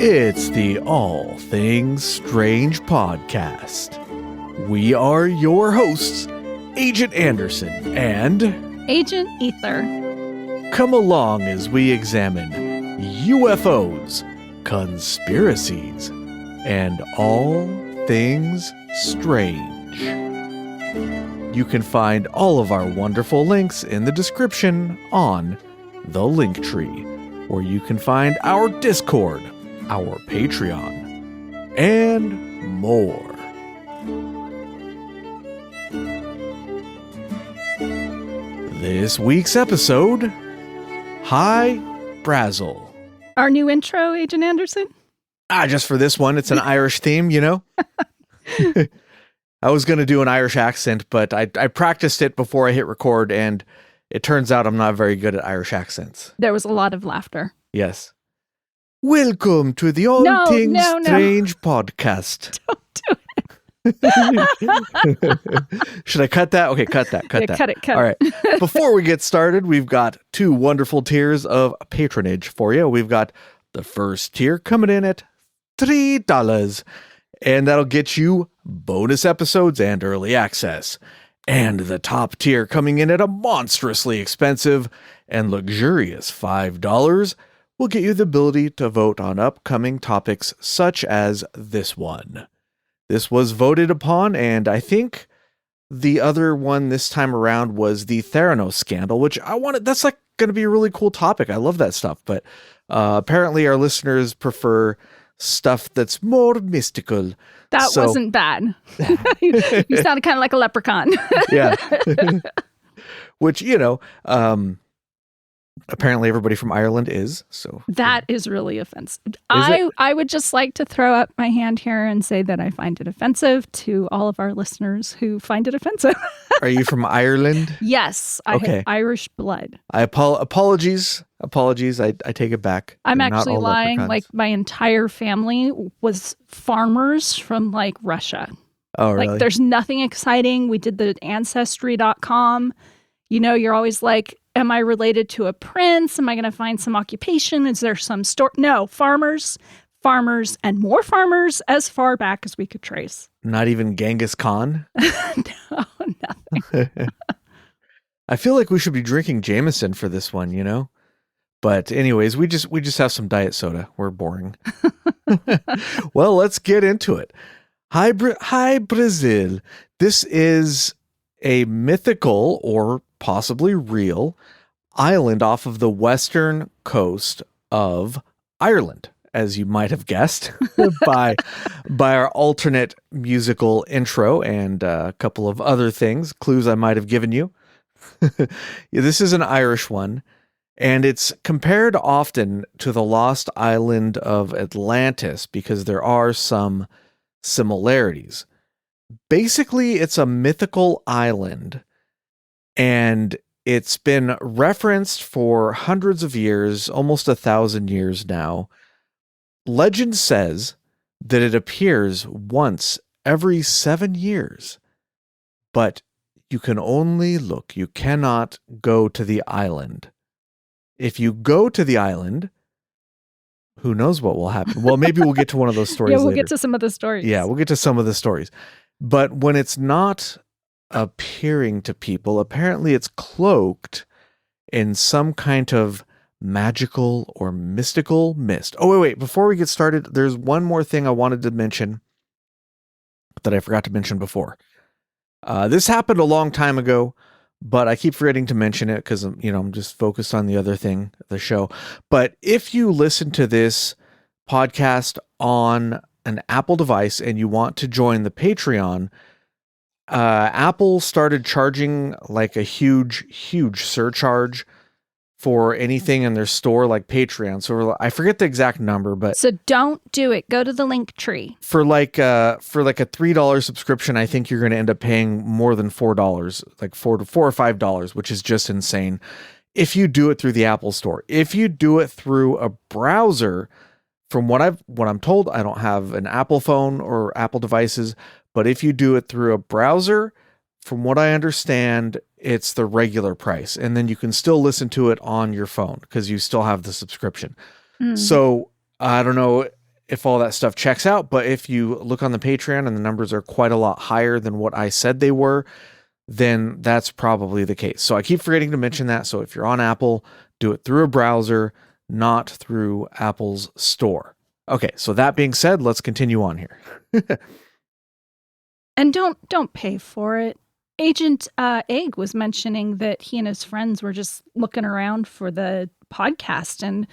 It's the All Things Strange podcast. We are your hosts, Agent Anderson and Agent Ether. Come along as we examine UFOs, conspiracies, and all things strange. You can find all of our wonderful links in the description on the Linktree, where you can find our Discord, our Patreon, and more. This week's episode, Hy Brasil. Our new intro, Agent Anderson? Just for this one, it's an Irish theme, you know? I was going to do an Irish accent, but I practiced it before I hit record, and it turns out I'm not very good at Irish accents. There was a lot of laughter. Yes. Welcome to the All Things Strange podcast. Don't do it. Should I cut that? Okay, cut that. Cut that. All right. Before we get started, we've got two wonderful tiers of patronage for you. We've got the first tier coming in at $3, and that'll get you bonus episodes and early access. And the top tier coming in at a monstrously expensive and luxurious $5 will get you the ability to vote on upcoming topics such as this one. This was voted upon, and I think the other one this time around was the Theranos scandal, which that's like going to be a really cool topic. I love that stuff, but apparently our listeners prefer stuff that's more mystical. That wasn't bad. You sounded kind of like a leprechaun. Yeah. Which, apparently everybody from Ireland is. So that is really offensive. I would just like to throw up my hand here and say that I find it offensive to all of our listeners who find it offensive. Are you from Ireland? Yes, I have Irish blood. Apologies. I take it back. I'm actually lying. Like, my entire family was farmers from like Russia. Oh, really? Like, there's nothing exciting. We did the ancestry.com. You're always like, am I related to a prince? Am I going to find some occupation? Is there some story? No, farmers, and more farmers as far back as we could trace. Not even Genghis Khan? No, nothing. I feel like we should be drinking Jameson for this one, But anyways, we just have some diet soda. We're boring. Well, let's get into it. Hy Brasil. This is a mythical or possibly real island off of the western coast of Ireland, as you might have guessed by our alternate musical intro and a couple of other clues I might have given you. This is an Irish one, and it's compared often to the lost island of Atlantis because there are some similarities. Basically, it's a mythical island, and it's been referenced for hundreds of years, almost 1,000 years now. Legend says that it appears once every 7 years, but you can only look. You cannot go to the island. If you go to the island, who knows what will happen? Well, maybe we'll get to one of those stories we'll later. Get to some of the stories. Yeah, we'll get to some of the stories. But when it's not appearing to people, apparently it's cloaked in some kind of magical or mystical mist. Oh, wait. Before we get started, there's one more thing I wanted to mention that I forgot to mention before. This happened a long time ago, but I keep forgetting to mention it because, I'm just focused on the other thing, the show. But if you listen to this podcast on an Apple device and you want to join the Patreon, Apple started charging like a huge surcharge for anything in their store like Patreon. So I forget the exact number, but so don't do it. Go to the Linktree. For like a $3 subscription, I think you're going to end up paying more than $4, like $4 or $5, which is just insane. If you do it through the Apple Store, if you do it through a browser, from what I'm told, I don't have an Apple phone or Apple devices, but if you do it through a browser, from what I understand, it's the regular price. And then you can still listen to it on your phone because you still have the subscription. So I don't know. if all that stuff checks out. But if you look on the Patreon and the numbers are quite a lot higher than what I said they were, then that's probably the case. So I keep forgetting to mention that. So if you're on Apple, do it through a browser, not through Apple's store. Okay, so that being said, let's continue on here. And don't pay for it. Agent Egg was mentioning that he and his friends were just looking around for the podcast, and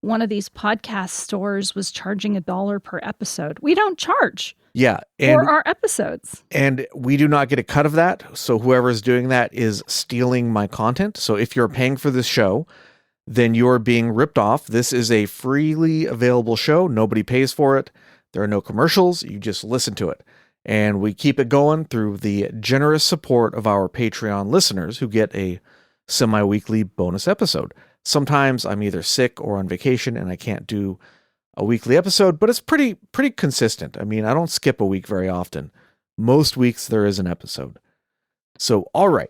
one of these podcast stores was charging $1 per episode. We don't charge. Yeah. For our episodes. And we do not get a cut of that. So whoever is doing that is stealing my content. So if you're paying for this show, then you're being ripped off. This is a freely available show. Nobody pays for it. There are no commercials. You just listen to it. And we keep it going through the generous support of our Patreon listeners who get a semi-weekly bonus episode. Sometimes I'm either sick or on vacation and I can't do a weekly episode, but it's pretty consistent. I mean, I don't skip a week very often. Most weeks there is an episode. So, all right,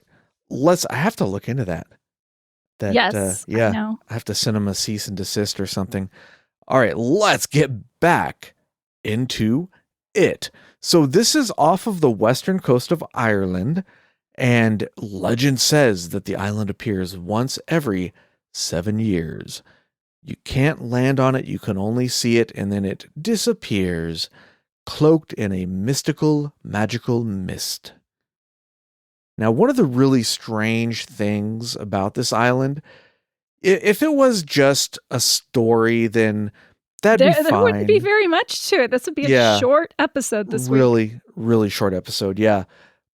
I have to look into that. Yes, yeah, I know. I have to send them a cease and desist or something. All right, let's get back into it. So this is off of the western coast of Ireland, and legend says that the island appears once every 7 years. You can't land on it, you can only see it, and then it disappears, cloaked in a mystical, magical mist. Now, one of the really strange things about this island, if it was just a story, then that'd be fine. There wouldn't be very much to it. This would be a short episode this week. Really short episode, yeah.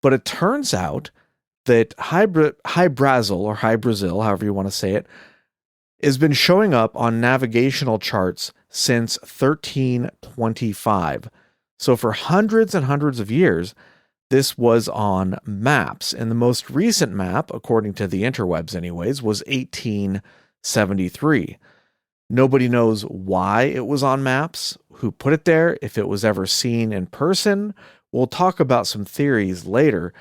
But it turns out that Hy Brasil, or Hy Brasil, however you want to say it, has been showing up on navigational charts since 1325. So for hundreds and hundreds of years, this was on maps. And the most recent map, according to the interwebs anyways, was 1873. Nobody knows why it was on maps, who put it there, if it was ever seen in person. We'll talk about some theories later,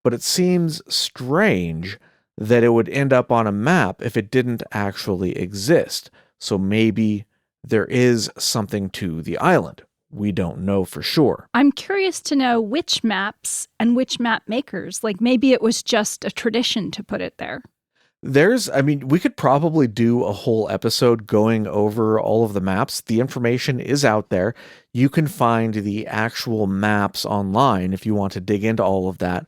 but it seems strange that it would end up on a map if it didn't actually exist. So maybe there is something to the island. We don't know for sure. I'm curious to know which maps and which map makers. Like maybe it was just a tradition to put it there. We could probably do a whole episode going over all of the maps. The information is out there. You can find the actual maps online if you want to dig into all of that.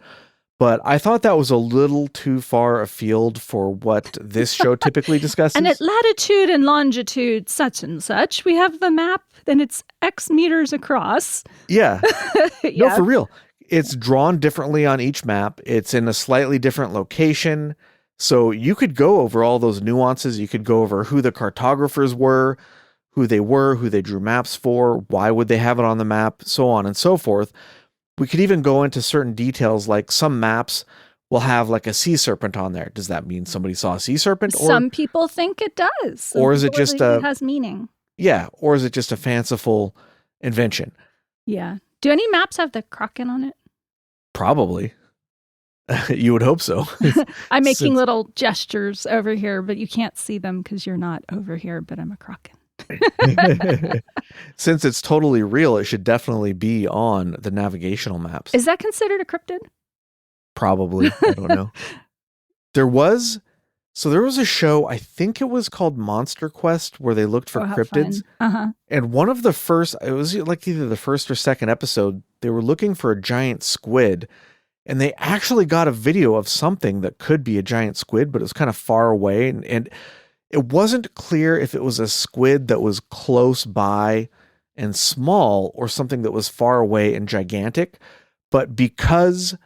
But I thought that was a little too far afield for what this show typically discusses. And at latitude and longitude such and such, we have the map, then it's X meters across. Yeah. No, for real. It's drawn differently on each map. It's in a slightly different location. So you could go over all those nuances. You could go over who the cartographers were, who they drew maps for, why would they have it on the map, so on and so forth. We could even go into certain details, like some maps will have like a sea serpent on there. Does that mean somebody saw a sea serpent? Some people think it does. Or is it just it has meaning? Yeah. Or is it just a fanciful invention? Yeah. Do any maps have the kraken on it? Probably. You would hope so. I'm making little gestures over here, but you can't see them because you're not over here, but I'm a kraken. Since it's totally real, it should definitely be on the navigational maps. Is that considered a cryptid? Probably. I don't know. There was a show, I think it was called Monster Quest, where they looked for cryptids. And one of the first, it was like either the first or second episode, they were looking for a giant squid. And they actually got a video of something that could be a giant squid, but it was kind of far away. And it wasn't clear if it was a squid that was close by and small or something that was far away and gigantic. But because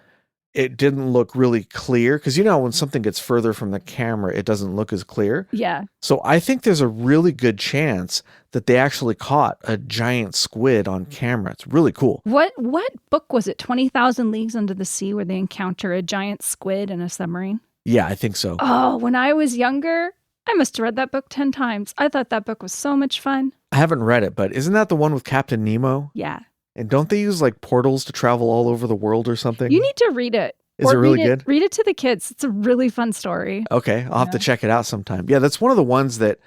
it didn't look really clear, because when something gets further from the camera, it doesn't look as clear. Yeah. So I think there's a really good chance that they actually caught a giant squid on camera. It's really cool. What book was it? 20,000 Leagues Under the Sea, where they encounter a giant squid in a submarine? Yeah, I think so. Oh, when I was younger, I must have read that book 10 times. I thought that book was so much fun. I haven't read it, but isn't that the one with Captain Nemo? Yeah. And don't they use like portals to travel all over the world or something? You need to read it. Is it really good? Read it to the kids. It's a really fun story. Okay, I'll have to check it out sometime. Yeah, that's one of the ones that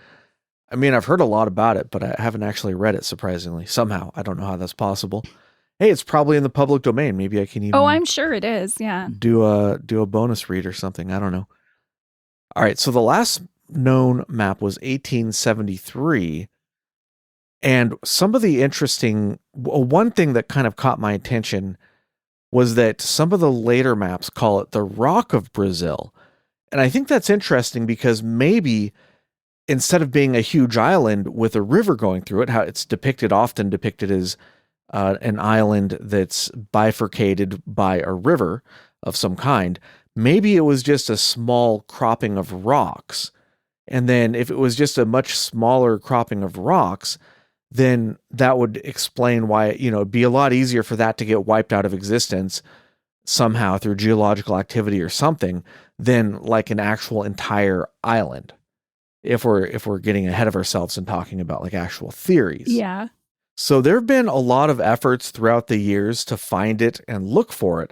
I mean, I've heard a lot about it, but I haven't actually read it, surprisingly. Somehow. I don't know how that's possible. Hey, it's probably in the public domain. Maybe I can even Oh, I'm sure it is. Yeah. do a bonus read or something. I don't know. All right, so the last known map was 1873. And some of the one thing that kind of caught my attention was that some of the later maps call it the Rock of Bresal. And I think that's interesting because maybe instead of being a huge island with a river going through it, how it's often depicted as an island that's bifurcated by a river of some kind, maybe it was just a small cropping of rocks. And then if it was just a much smaller cropping of rocks, then that would explain why, it'd be a lot easier for that to get wiped out of existence somehow through geological activity or something than like an actual entire island. If we're getting ahead of ourselves and talking about like actual theories. Yeah. So there have been a lot of efforts throughout the years to find it and look for it.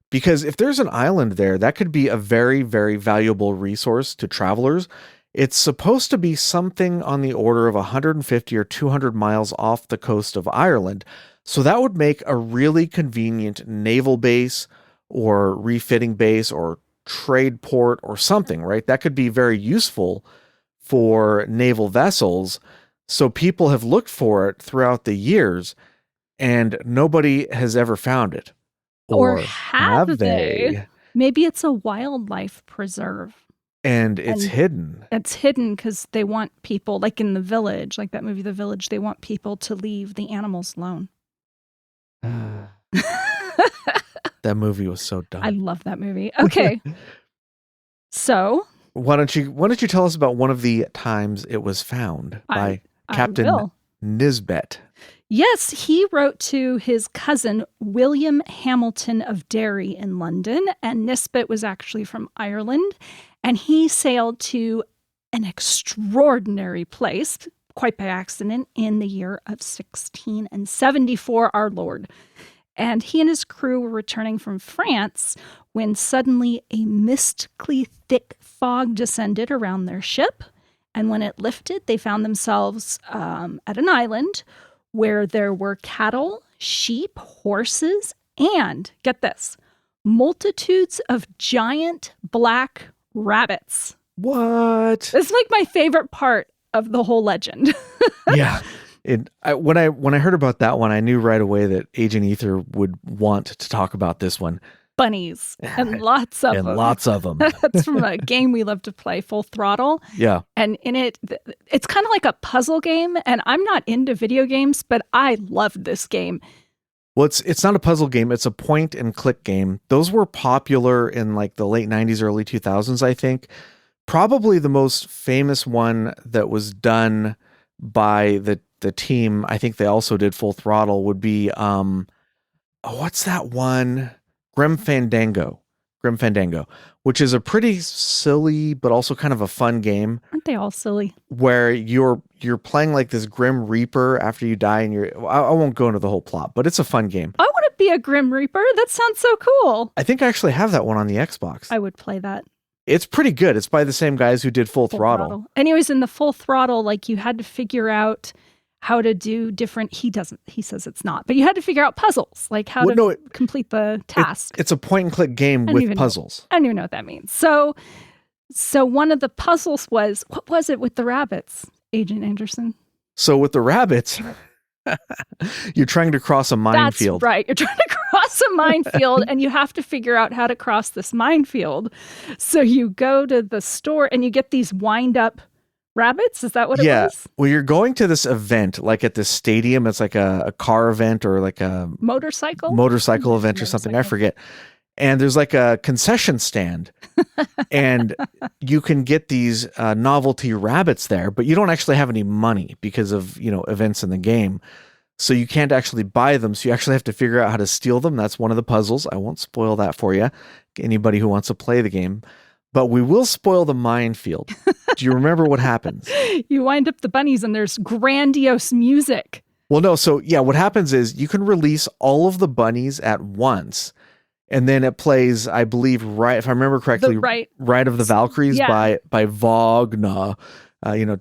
Because if there's an island there, that could be a very, very valuable resource to travelers. It's supposed to be something on the order of 150 or 200 miles off the coast of Ireland. So that would make a really convenient naval base or refitting base or trade port or something, right? That could be very useful for naval vessels. So people have looked for it throughout the years and nobody has ever found it. Or have they? Maybe it's a wildlife preserve. And it's hidden. It's hidden because they want people, like in The Village, like that movie The Village, they want people to leave the animals alone. That movie was so dumb. I love that movie. Okay. So why don't you tell us about one of the times it was found by Captain Nisbet? Yes, he wrote to his cousin, William Hamilton of Derry in London, and Nisbet was actually from Ireland, and he sailed to an extraordinary place, quite by accident, in the year of 1674, our Lord. And he and his crew were returning from France when suddenly a mystically thick fog descended around their ship, and when it lifted, they found themselves at an island where there were cattle, sheep, horses, and, get this, multitudes of giant black rabbits. What? This is like my favorite part of the whole legend. Yeah. When I heard about that one, I knew right away that Agent Ether would want to talk about this one. Bunnies and lots of them. And lots of them. That's from a game we love to play, Full Throttle. Yeah. And in it, it's kind of like a puzzle game. And I'm not into video games, but I love this game. Well, it's not a puzzle game. It's a point and click game. Those were popular in like the late 90s, early 2000s, I think. Probably the most famous one that was done by the team, I think they also did Full Throttle, would be, what's that one? Grim Fandango, which is a pretty silly but also kind of a fun game. Aren't they all silly? Where you're playing like this Grim Reaper after you die, and I won't go into the whole plot, but it's a fun game. I want to be a Grim Reaper. That sounds so cool. I think I actually have that one on the Xbox. I would play that. It's pretty good. It's by the same guys who did Full Throttle. Anyways, in the Full Throttle, like you had to figure out how to do different, he says it's not, but you had to figure out puzzles, like how complete the task. It's a point and click game with puzzles. I don't even know what that means. So one of the puzzles was, what was it with the rabbits, Agent Anderson? So with the rabbits, you're trying to cross a minefield. That's right. You're trying to cross a minefield and you have to figure out how to cross this minefield. So you go to the store and you get these wind up rabbits? Is that what it was? Yeah. Well, you're going to this event, like at this stadium. It's like a car event or like a motorcycle event or something. I forget. And there's like a concession stand and you can get these novelty rabbits there, but you don't actually have any money because of, events in the game. So you can't actually buy them. So you actually have to figure out how to steal them. That's one of the puzzles. I won't spoil that for you. Anybody who wants to play the game. But we will spoil the minefield. Do you remember what happens? You wind up the bunnies and there's grandiose music. Well, no. So yeah, what happens is you can release all of the bunnies at once. And then it plays, I believe, right, if I remember correctly, Ride of the Valkyries by Wagner. With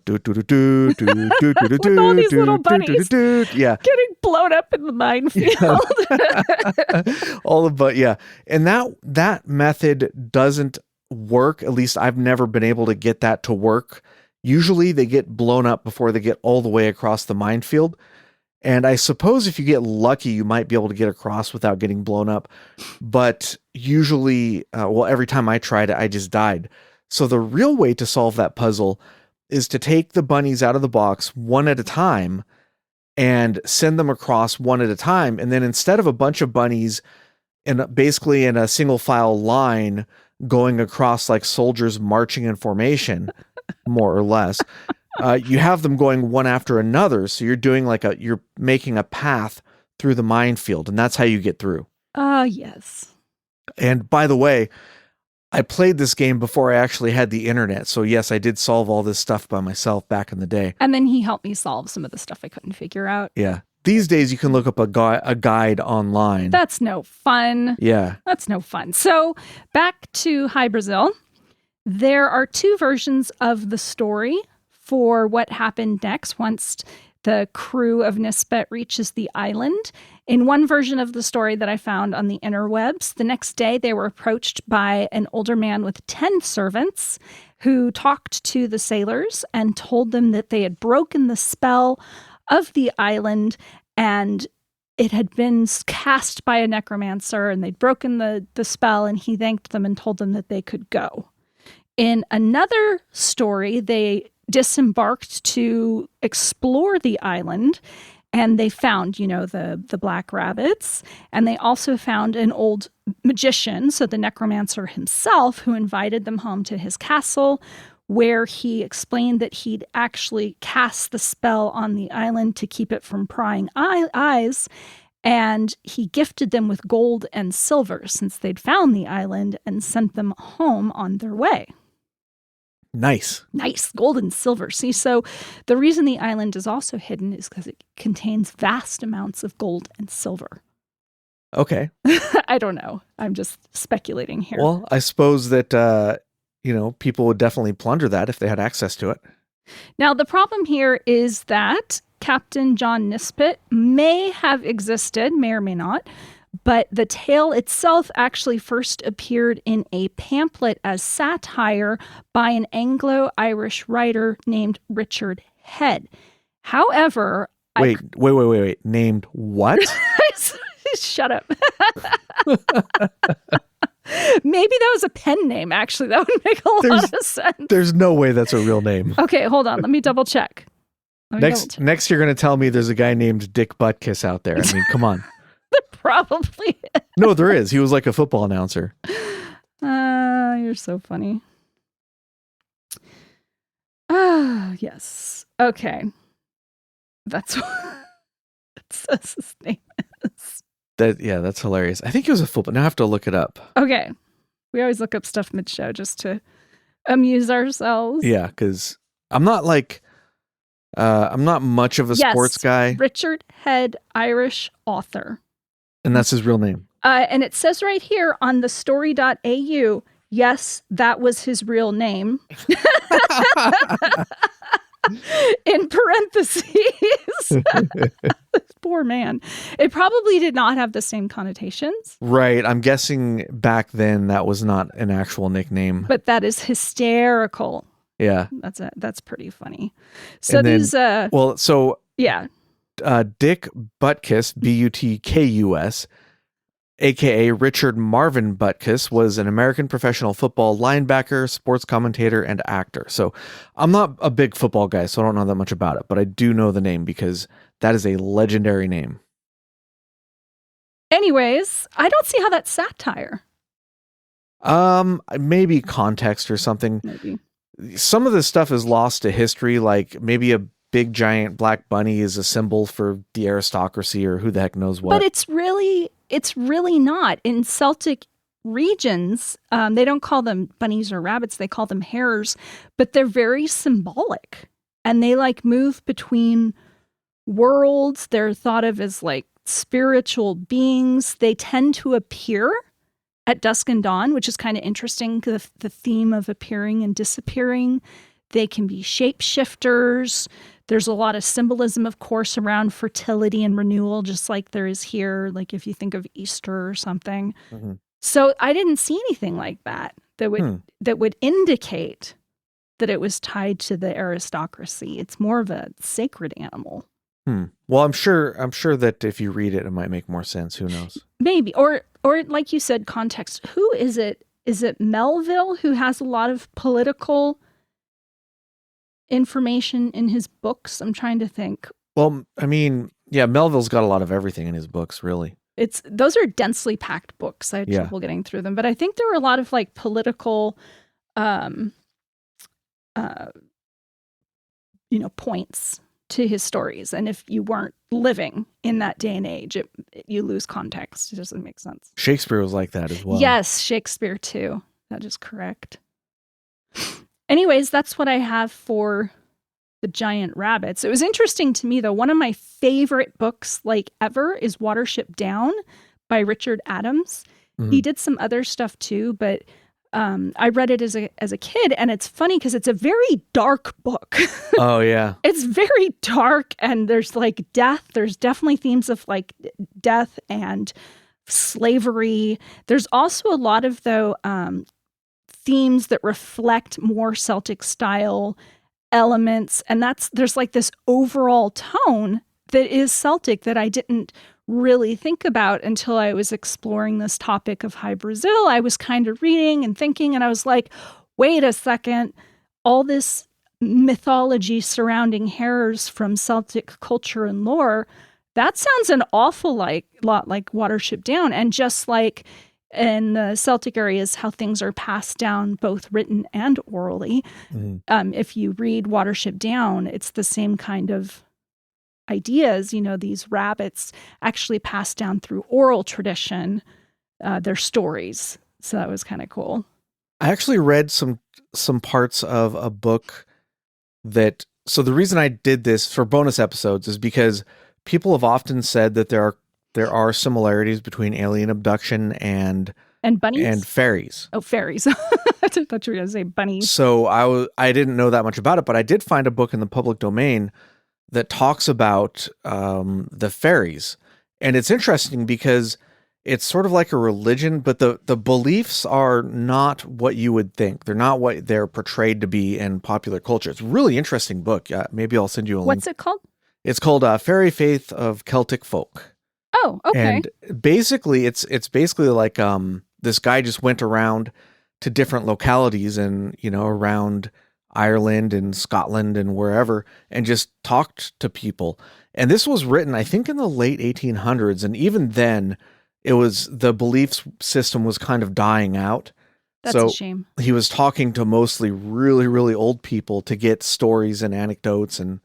all these little bunnies yeah. getting blown up in the minefield. All of but yeah. And that method doesn't work. At least I've never been able to get that to work. Usually they get blown up before they get all the way across the minefield. And I suppose if you get lucky, you might be able to get across without getting blown up. But usually, every time I tried it, I just died. So the real way to solve that puzzle is to take the bunnies out of the box one at a time and send them across one at a time. And then instead of a bunch of bunnies basically in a single file line going across like soldiers marching in formation, more or less, you have them going one after another. So you're doing you're making a path through the minefield, and that's how you get through. Yes. And by the way, I played this game before I actually had the internet. So yes, I did solve all this stuff by myself back in the day. And then he helped me solve some of the stuff I couldn't figure out. Yeah. These days you can look up a guide online. That's no fun. Yeah. That's no fun. So back to Hy Brasil. There are two versions of the story for what happened next once the crew of Nisbet reaches the island. In one version of the story that I found on the interwebs, the next day they were approached by an older man with 10 servants who talked to the sailors and told them that they had broken the spell of the island and it had been cast by a necromancer and they'd broken the spell, and he thanked them and told them that they could go. In another story, they disembarked to explore the island, and they found, the black rabbits, and they also found an old magician, so the necromancer himself, who invited them home to his castle, where he explained that he'd actually cast the spell on the island to keep it from prying eyes, and he gifted them with gold and silver since they'd found the island and sent them home on their way. Nice. Gold and silver. See, so the reason the island is also hidden is because it contains vast amounts of gold and silver. Okay. I don't know. I'm just speculating here. Well, I suppose that, people would definitely plunder that if they had access to it. Now, the problem here is that Captain John Nisbet may have existed, may or may not, but the tale itself actually first appeared in a pamphlet as satire by an Anglo-Irish writer named Richard Head. However... Wait. Named what? Shut up. Maybe that was a pen name, actually. That would make a lot of sense. There's no way that's a real name. Okay, hold on. Let me double check. Next you're going to tell me there's a guy named Dick Buttkiss out there. I mean, come on. Probably. No, there is. He was like a football announcer. You're so funny. Yes. Okay. That's what it says his name is. That's hilarious. I think he was a football. Now I have to look it up. Okay. We always look up stuff mid-show just to amuse ourselves. Yeah, because I'm not much of a sports guy. Richard Head, Irish author. And that's his real name. And it says right here on the story.au, yes, that was his real name. In parentheses. Poor man. It probably did not have the same connotations. Right. I'm guessing back then that was not an actual nickname. But that is hysterical. Yeah. That's pretty funny. So and then, these yeah. Dick Buttkiss, Butkus, aka Richard Marvin Buttkiss, was an American professional football linebacker, sports commentator, and actor. So I'm not a big football guy, so I don't know that much about it, but I do know the name because that is a legendary name. Anyways, I don't see how that's satire. Maybe context or something. Maybe. Some of this stuff is lost to history, like maybe a big giant black bunny is a symbol for the aristocracy or who the heck knows what. But it's really not. In Celtic regions, they don't call them bunnies or rabbits, they call them hares, but they're very symbolic. And they move between worlds. They're thought of as spiritual beings. They tend to appear at dusk and dawn, which is kind of interesting, the theme of appearing and disappearing. They can be shapeshifters. There's a lot of symbolism, of course, around fertility and renewal, just like there is here, like if you think of Easter or something. Mm-hmm. So I didn't see anything like that that would indicate that it was tied to the aristocracy. It's more of a sacred animal. Well, I'm sure that if you read it, it might make more sense. Who knows? Maybe. Or like you said, context. Who is it? Is it Melville who has a lot of political information in his books? I'm trying to think. Well, I mean, yeah, Melville's got a lot of everything in his books, really. Those are densely packed books. I had trouble getting through them. But I think there were a lot of like political points to his stories. And if you weren't living in that day and age, you lose context. It doesn't make sense. Shakespeare was like that as well. Yes, Shakespeare too. That is correct. Anyways, that's what I have for the giant rabbits. It was interesting to me, though. One of my favorite books, like ever, is Watership Down by Richard Adams. Mm-hmm. He did some other stuff too, but I read it as a kid, and it's funny because it's a very dark book. Oh, yeah. It's very dark, and there's like death. There's definitely themes of like death and slavery. There's also a lot of, though, themes that reflect more Celtic style elements. And there's like this overall tone that is Celtic that I didn't really think about until I was exploring this topic of Hy Brasil. I was kind of reading and thinking, and I was like, wait a second, all this mythology surrounding hares from Celtic culture and lore, that sounds an awful lot like Watership Down. And just like in the Celtic areas, how things are passed down both written and orally. Mm-hmm. If you read Watership Down, it's the same kind of ideas. These rabbits actually passed down through oral tradition, their stories. So that was kind of cool. I actually read some parts of a book so the reason I did this for bonus episodes is because people have often said that there are similarities between alien abduction and bunnies and fairies. Oh, fairies! I thought you were going to say bunnies. So I didn't know that much about it, but I did find a book in the public domain that talks about the fairies, and it's interesting because it's sort of like a religion, but the beliefs are not what you would think. They're not what they're portrayed to be in popular culture. It's a really interesting book. Maybe I'll send you a link. What's it called? It's called Fairy Faith of Celtic Folk. Oh, okay. And basically, it's basically like this guy just went around to different localities and around Ireland and Scotland and wherever, and just talked to people. And this was written, I think, in the late 1800s, and even then, the belief system was kind of dying out. That's a shame. He was talking to mostly really, really old people to get stories and anecdotes and.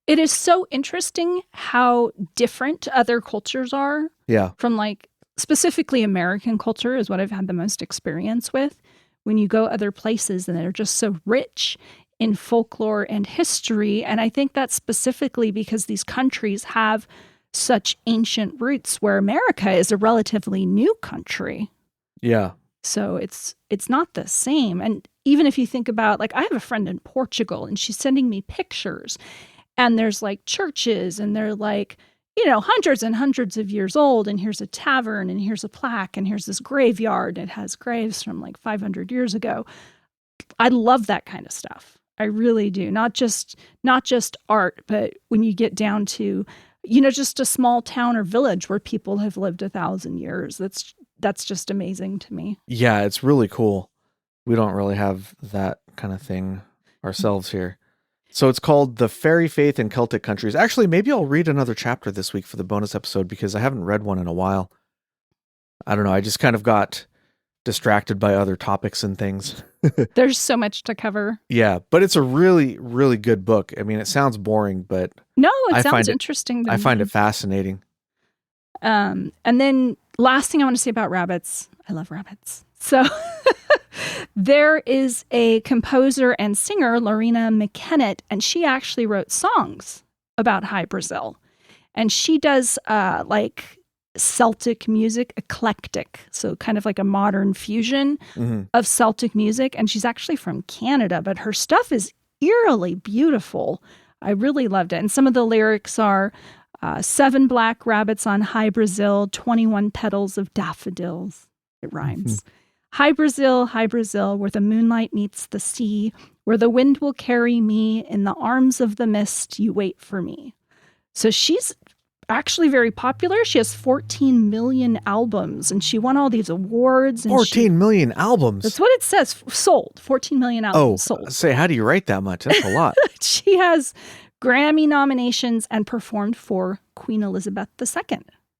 It is so interesting how different other cultures are. Yeah. From like specifically American culture is what I've had the most experience with. When you go other places and they're just so rich in folklore and history. And I think that's specifically because these countries have such ancient roots where America is a relatively new country. Yeah. So it's not the same. And even if you think about, like, I have a friend in Portugal and she's sending me pictures. And there's like churches and they're like, hundreds and hundreds of years old. And here's a tavern and here's a plaque and here's this graveyard. It has graves from like 500 years ago. I love that kind of stuff. I really do. Not just art, but when you get down to, just a small town or village where people have lived 1,000 years. That's just amazing to me. Yeah, it's really cool. We don't really have that kind of thing ourselves here. So it's called The Fairy Faith in Celtic Countries. Actually, maybe I'll read another chapter this week for the bonus episode because I haven't read one in a while. I don't know. I just kind of got distracted by other topics and things. There's so much to cover. Yeah, but it's a really, really good book. I mean, it sounds boring, but no, it sounds interesting. I find it fascinating. And then last thing I want to say about rabbits. I love rabbits. So there is a composer and singer, Lorena McKennett, and she actually wrote songs about Hy Brasil. And she does like Celtic music, eclectic, so kind of like a modern fusion of Celtic music. And she's actually from Canada, but her stuff is eerily beautiful. I really loved it. And some of the lyrics are 7 black rabbits on Hy Brasil, 21 petals of daffodils. It rhymes. Hy Brasil, where the moonlight meets the sea, where the wind will carry me, in the arms of the mist, you wait for me. So she's actually very popular. She has 14 million albums, and she won all these awards. And 14 million albums? That's what it says. Sold. 14 million albums sold. Say, how do you write that much? That's a lot. She has Grammy nominations and performed for Queen Elizabeth II.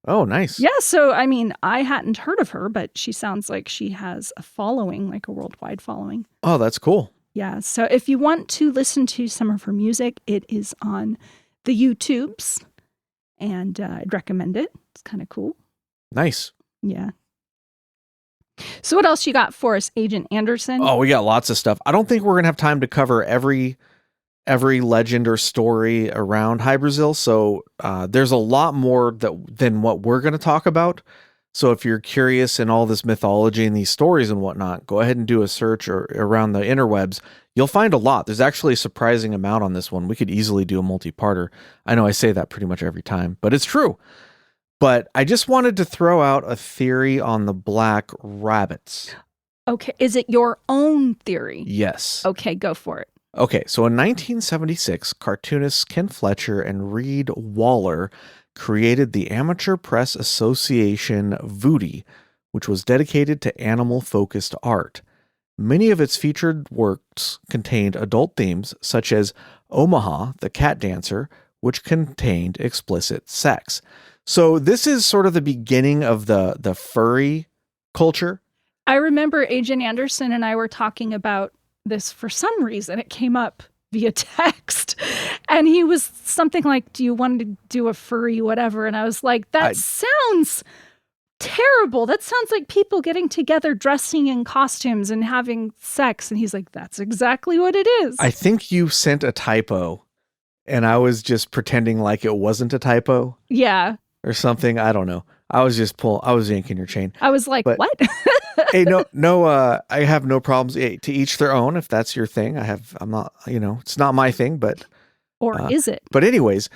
Oh, nice. Yeah, so, I mean, I hadn't heard of her, but she sounds like she has a following, like a worldwide following. Oh, that's cool. Yeah, so if you want to listen to some of her music, it is on the YouTubes, and I'd recommend it. It's kind of cool. Nice. Yeah. So what else you got for us, Agent Anderson? Oh, we got lots of stuff. I don't think we're going to have time to cover every legend or story around Hy Brasil. So there's a lot more than what we're going to talk about. So if you're curious in all this mythology and these stories and whatnot, go ahead and do a search or around the interwebs. You'll find a lot. There's actually a surprising amount on this one. We could easily do a multi-parter. I know I say that pretty much every time, but it's true. But I just wanted to throw out a theory on the black rabbits. Okay. Is it your own theory? Yes. Okay, go for it. Okay, so in 1976, cartoonists Ken Fletcher and Reed Waller created the Amateur Press Association Voodie, which was dedicated to animal-focused art. Many of its featured works contained adult themes, such as Omaha, the Cat Dancer, which contained explicit sex. So this is sort of the beginning of the furry culture. I remember Agent Anderson and I were talking about this for some reason. It came up via text, and he was something like, do you want to do a furry whatever? And I was like, that sounds terrible. That sounds like people getting together, dressing in costumes and having sex. And he's like, that's exactly what it is. I think you sent a typo and I was just pretending like it wasn't a typo. Yeah. Or something. I don't know. I was yanking your chain. I was like, what? Hey, no, I have no problems. Hey, to each their own. If that's your thing, I'm not, it's not my thing, but. Or is it? But anyways,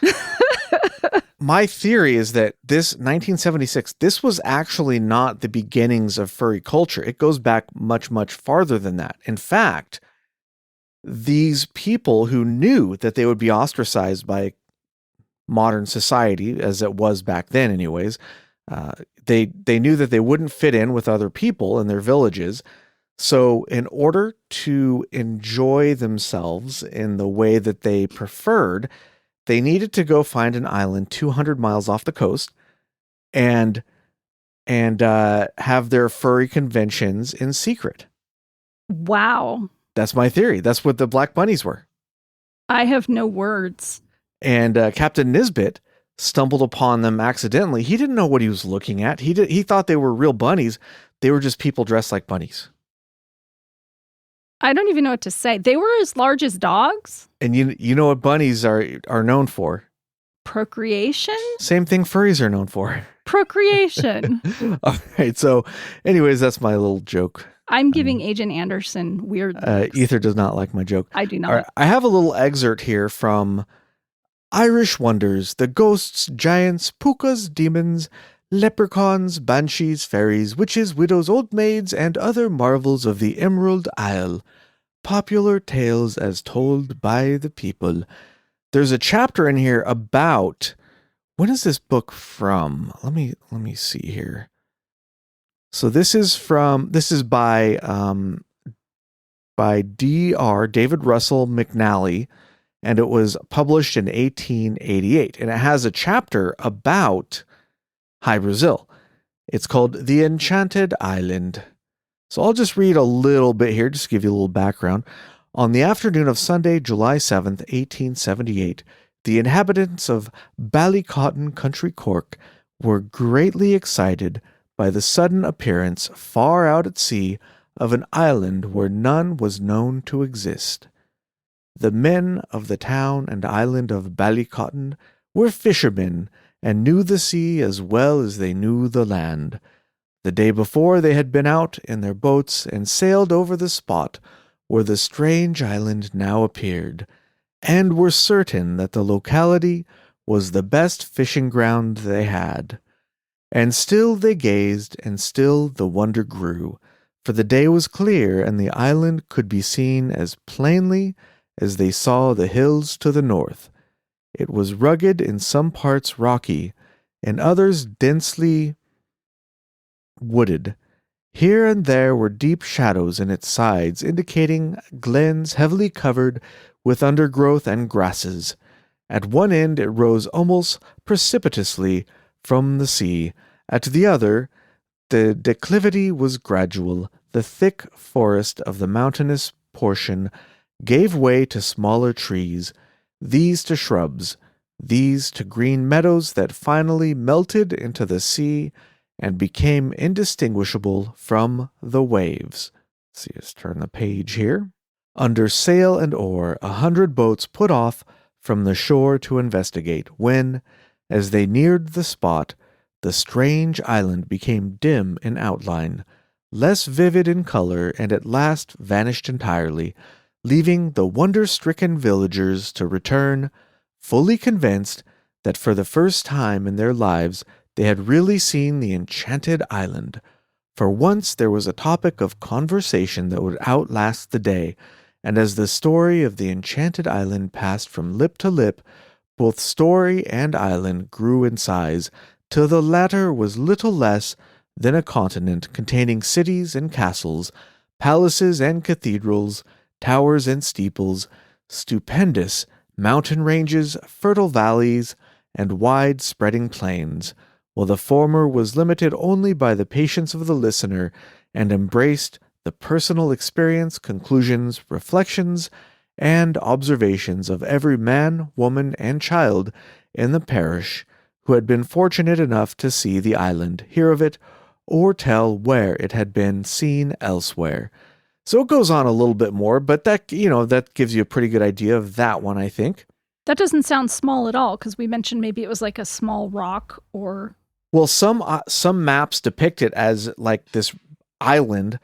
my theory is that this 1976, this was actually not the beginnings of furry culture. It goes back much, much farther than that. In fact, these people who knew that they would be ostracized by modern society, as it was back then anyways, they knew that they wouldn't fit in with other people in their villages. So in order to enjoy themselves in the way that they preferred, they needed to go find an island 200 miles off the coast and have their furry conventions in secret. Wow. That's my theory. That's what the Black Bunnies were. I have no words. And Captain Nisbet stumbled upon them accidentally. He didn't know what he was looking at. He thought they were real bunnies. They were just people dressed like bunnies. I don't even know what to say. They were as large as dogs. And you know what bunnies are known for? Procreation? Same thing furries are known for. Procreation. All right. So anyways, that's my little joke. I'm giving Agent Anderson weird looks. Ether does not like my joke. I do not. All right, I have a little excerpt here from Irish Wonders, the ghosts, giants, pukas, demons, leprechauns, banshees, fairies, witches, widows, old maids, and other marvels of the Emerald Isle. Popular tales as told by the people. There's a chapter in here about, when is this book from? Let me see here. So this is by Dr. David Russell McNally, and it was published in 1888, and it has a chapter about Hy Brasil. It's called The Enchanted Island. So I'll just read a little bit here, just to give you a little background. On the afternoon of Sunday, July 7th, 1878, the inhabitants of Ballycotton, County Cork, were greatly excited by the sudden appearance far out at sea of an island where none was known to exist. The men of the town and island of Ballycotton were fishermen and knew the sea as well as they knew the land. The day before they had been out in their boats and sailed over the spot where the strange island now appeared, and were certain that the locality was the best fishing ground they had. And still they gazed, and still the wonder grew, for the day was clear, and the island could be seen as plainly as they saw the hills to the north. It was rugged, in some parts rocky, in others densely wooded. Here and there were deep shadows in its sides, indicating glens heavily covered with undergrowth and grasses. At one end it rose almost precipitously from the sea. At the other, the declivity was gradual. The thick forest of the mountainous portion gave way to smaller trees, these to shrubs, these to green meadows that finally melted into the sea and became indistinguishable from the waves. Let's turn the page here. Under sail and oar, 100 boats put off from the shore to investigate, when, as they neared the spot, the strange island became dim in outline, less vivid in color, and at last vanished entirely, leaving the wonder-stricken villagers to return, fully convinced that for the first time in their lives they had really seen the enchanted island. For once there was a topic of conversation that would outlast the day, and as the story of the enchanted island passed from lip to lip, both story and island grew in size, till the latter was little less than a continent containing cities and castles, palaces and cathedrals, towers and steeples, stupendous mountain ranges, fertile valleys, and wide spreading plains, while the former was limited only by the patience of the listener and embraced the personal experience, conclusions, reflections, and observations of every man, woman, and child in the parish who had been fortunate enough to see the island, hear of it, or tell where it had been seen elsewhere. So it goes on a little bit more, but that gives you a pretty good idea of that one, I think. That doesn't sound small at all, because we mentioned maybe it was like a small rock or... Well, some maps depict it as like this island,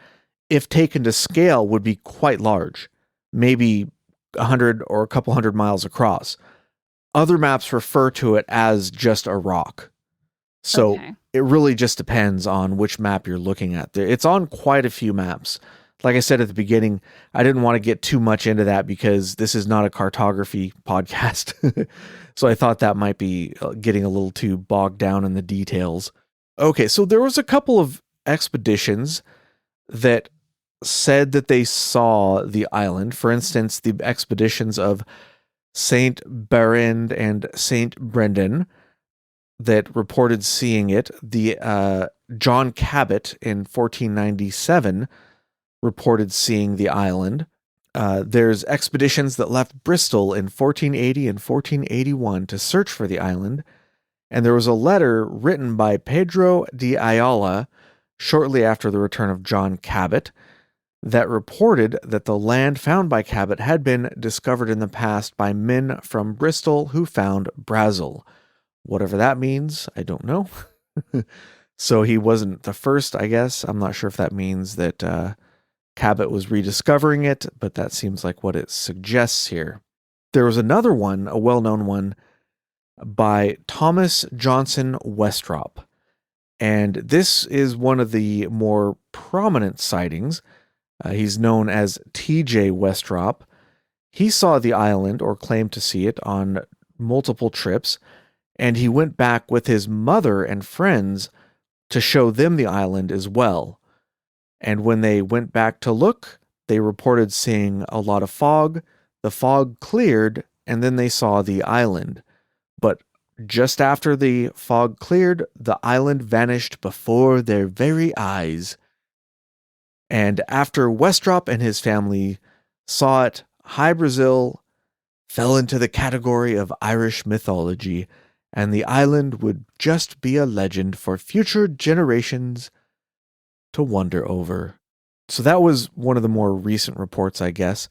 if taken to scale, would be quite large, maybe 100 or a couple hundred miles across. Other maps refer to it as just a rock. So Okay. It really just depends on which map you're looking at. It's on quite a few maps. Like I said at the beginning, I didn't want to get too much into that because this is not a cartography podcast. So I thought that might be getting a little too bogged down in the details. Okay, so there was a couple of expeditions that said that they saw the island. For instance, the expeditions of Saint Berend and Saint Brendan that reported seeing it. The John Cabot in 1497 reported seeing the island. There's expeditions that left Bristol in 1480 and 1481 to search for the island, and there was a letter written by Pedro de Ayala shortly after the return of John Cabot that reported that the land found by Cabot had been discovered in the past by men from Bristol who found Bresal. Whatever that means, I don't know. So he wasn't the first, I guess. I'm not sure if that means that Cabot was rediscovering it, but that seems like what it suggests here. There was another one, a well-known one, by Thomas Johnson Westrop. And this is one of the more prominent sightings. He's known as T.J. Westrop. He saw the island, or claimed to see it, on multiple trips, and he went back with his mother and friends to show them the island as well. And when they went back to look, they reported seeing a lot of fog. The fog cleared, and then they saw the island. But just after the fog cleared, the island vanished before their very eyes. And after Westrop and his family saw it, Hy Brasil fell into the category of Irish mythology, and the island would just be a legend for future generations to wonder over. So that was one of the more recent reports, I guess.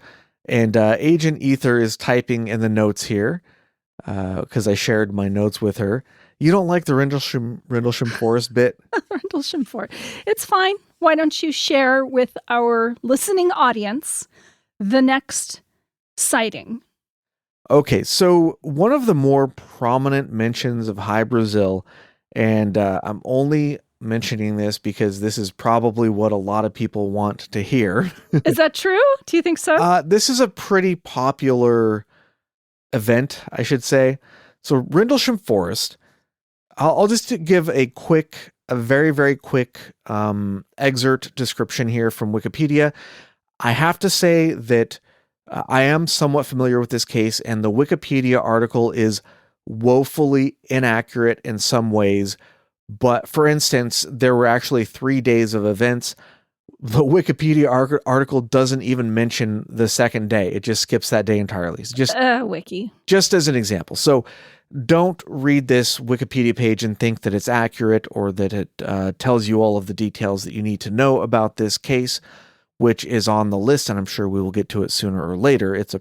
And Agent Ether is typing in the notes here, because I shared my notes with her. You don't like the Rendlesham Forest bit? Rendlesham Forest. It's fine. Why don't you share with our listening audience the next sighting? Okay, so one of the more prominent mentions of Hy Brasil, and I'm only mentioning this because this is probably what a lot of people want to hear. Is that true? Do you think so? This is a pretty popular event, I should say. So Rendlesham Forest, I'll just give a very, very quick excerpt description here from Wikipedia. I have to say that I am somewhat familiar with this case, and the Wikipedia article is woefully inaccurate in some ways. But for instance, there were actually 3 days of events. The Wikipedia article doesn't even mention the second day. It just skips that day entirely. Wiki. Just as an example. So don't read this Wikipedia page and think that it's accurate or that it tells you all of the details that you need to know about this case, which is on the list, and I'm sure we will get to it sooner or later. It's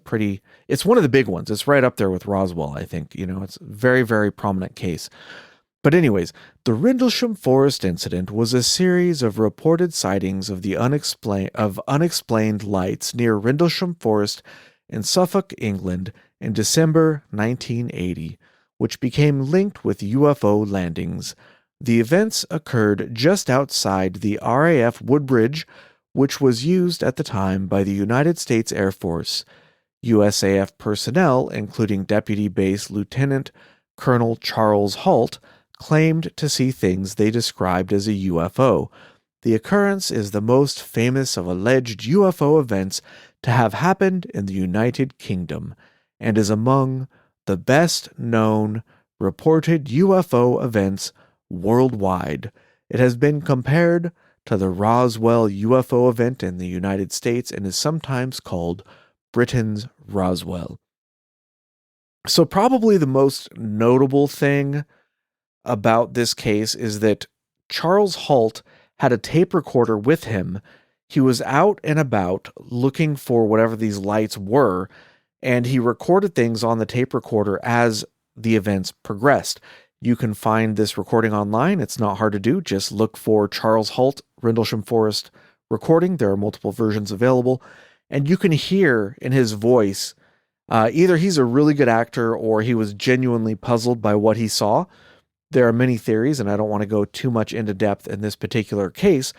one of the big ones. It's right up there with Roswell, I think. It's a very, very prominent case. But anyways, the Rendlesham Forest incident was a series of reported sightings of unexplained lights near Rendlesham Forest in Suffolk, England in December 1980, which became linked with UFO landings. The events occurred just outside the RAF Woodbridge, which was used at the time by the United States Air Force. USAF personnel, including Deputy Base Lieutenant Colonel Charles Halt, claimed to see things they described as a UFO. The occurrence is the most famous of alleged UFO events to have happened in the United Kingdom, and is among the best known reported UFO events worldwide. It has been compared to the Roswell UFO event in the United States and is sometimes called Britain's Roswell. So probably the most notable thing about this case is that Charles Halt had a tape recorder with him. He was out and about looking for whatever these lights were, and he recorded things on the tape recorder as the events progressed. You can find this recording online. It's not hard to do. Just look for Charles Halt, Rendlesham Forest recording. There are multiple versions available, and you can hear in his voice, either he's a really good actor or he was genuinely puzzled by what he saw. There are many theories, and I don't want to go too much into depth in this particular case,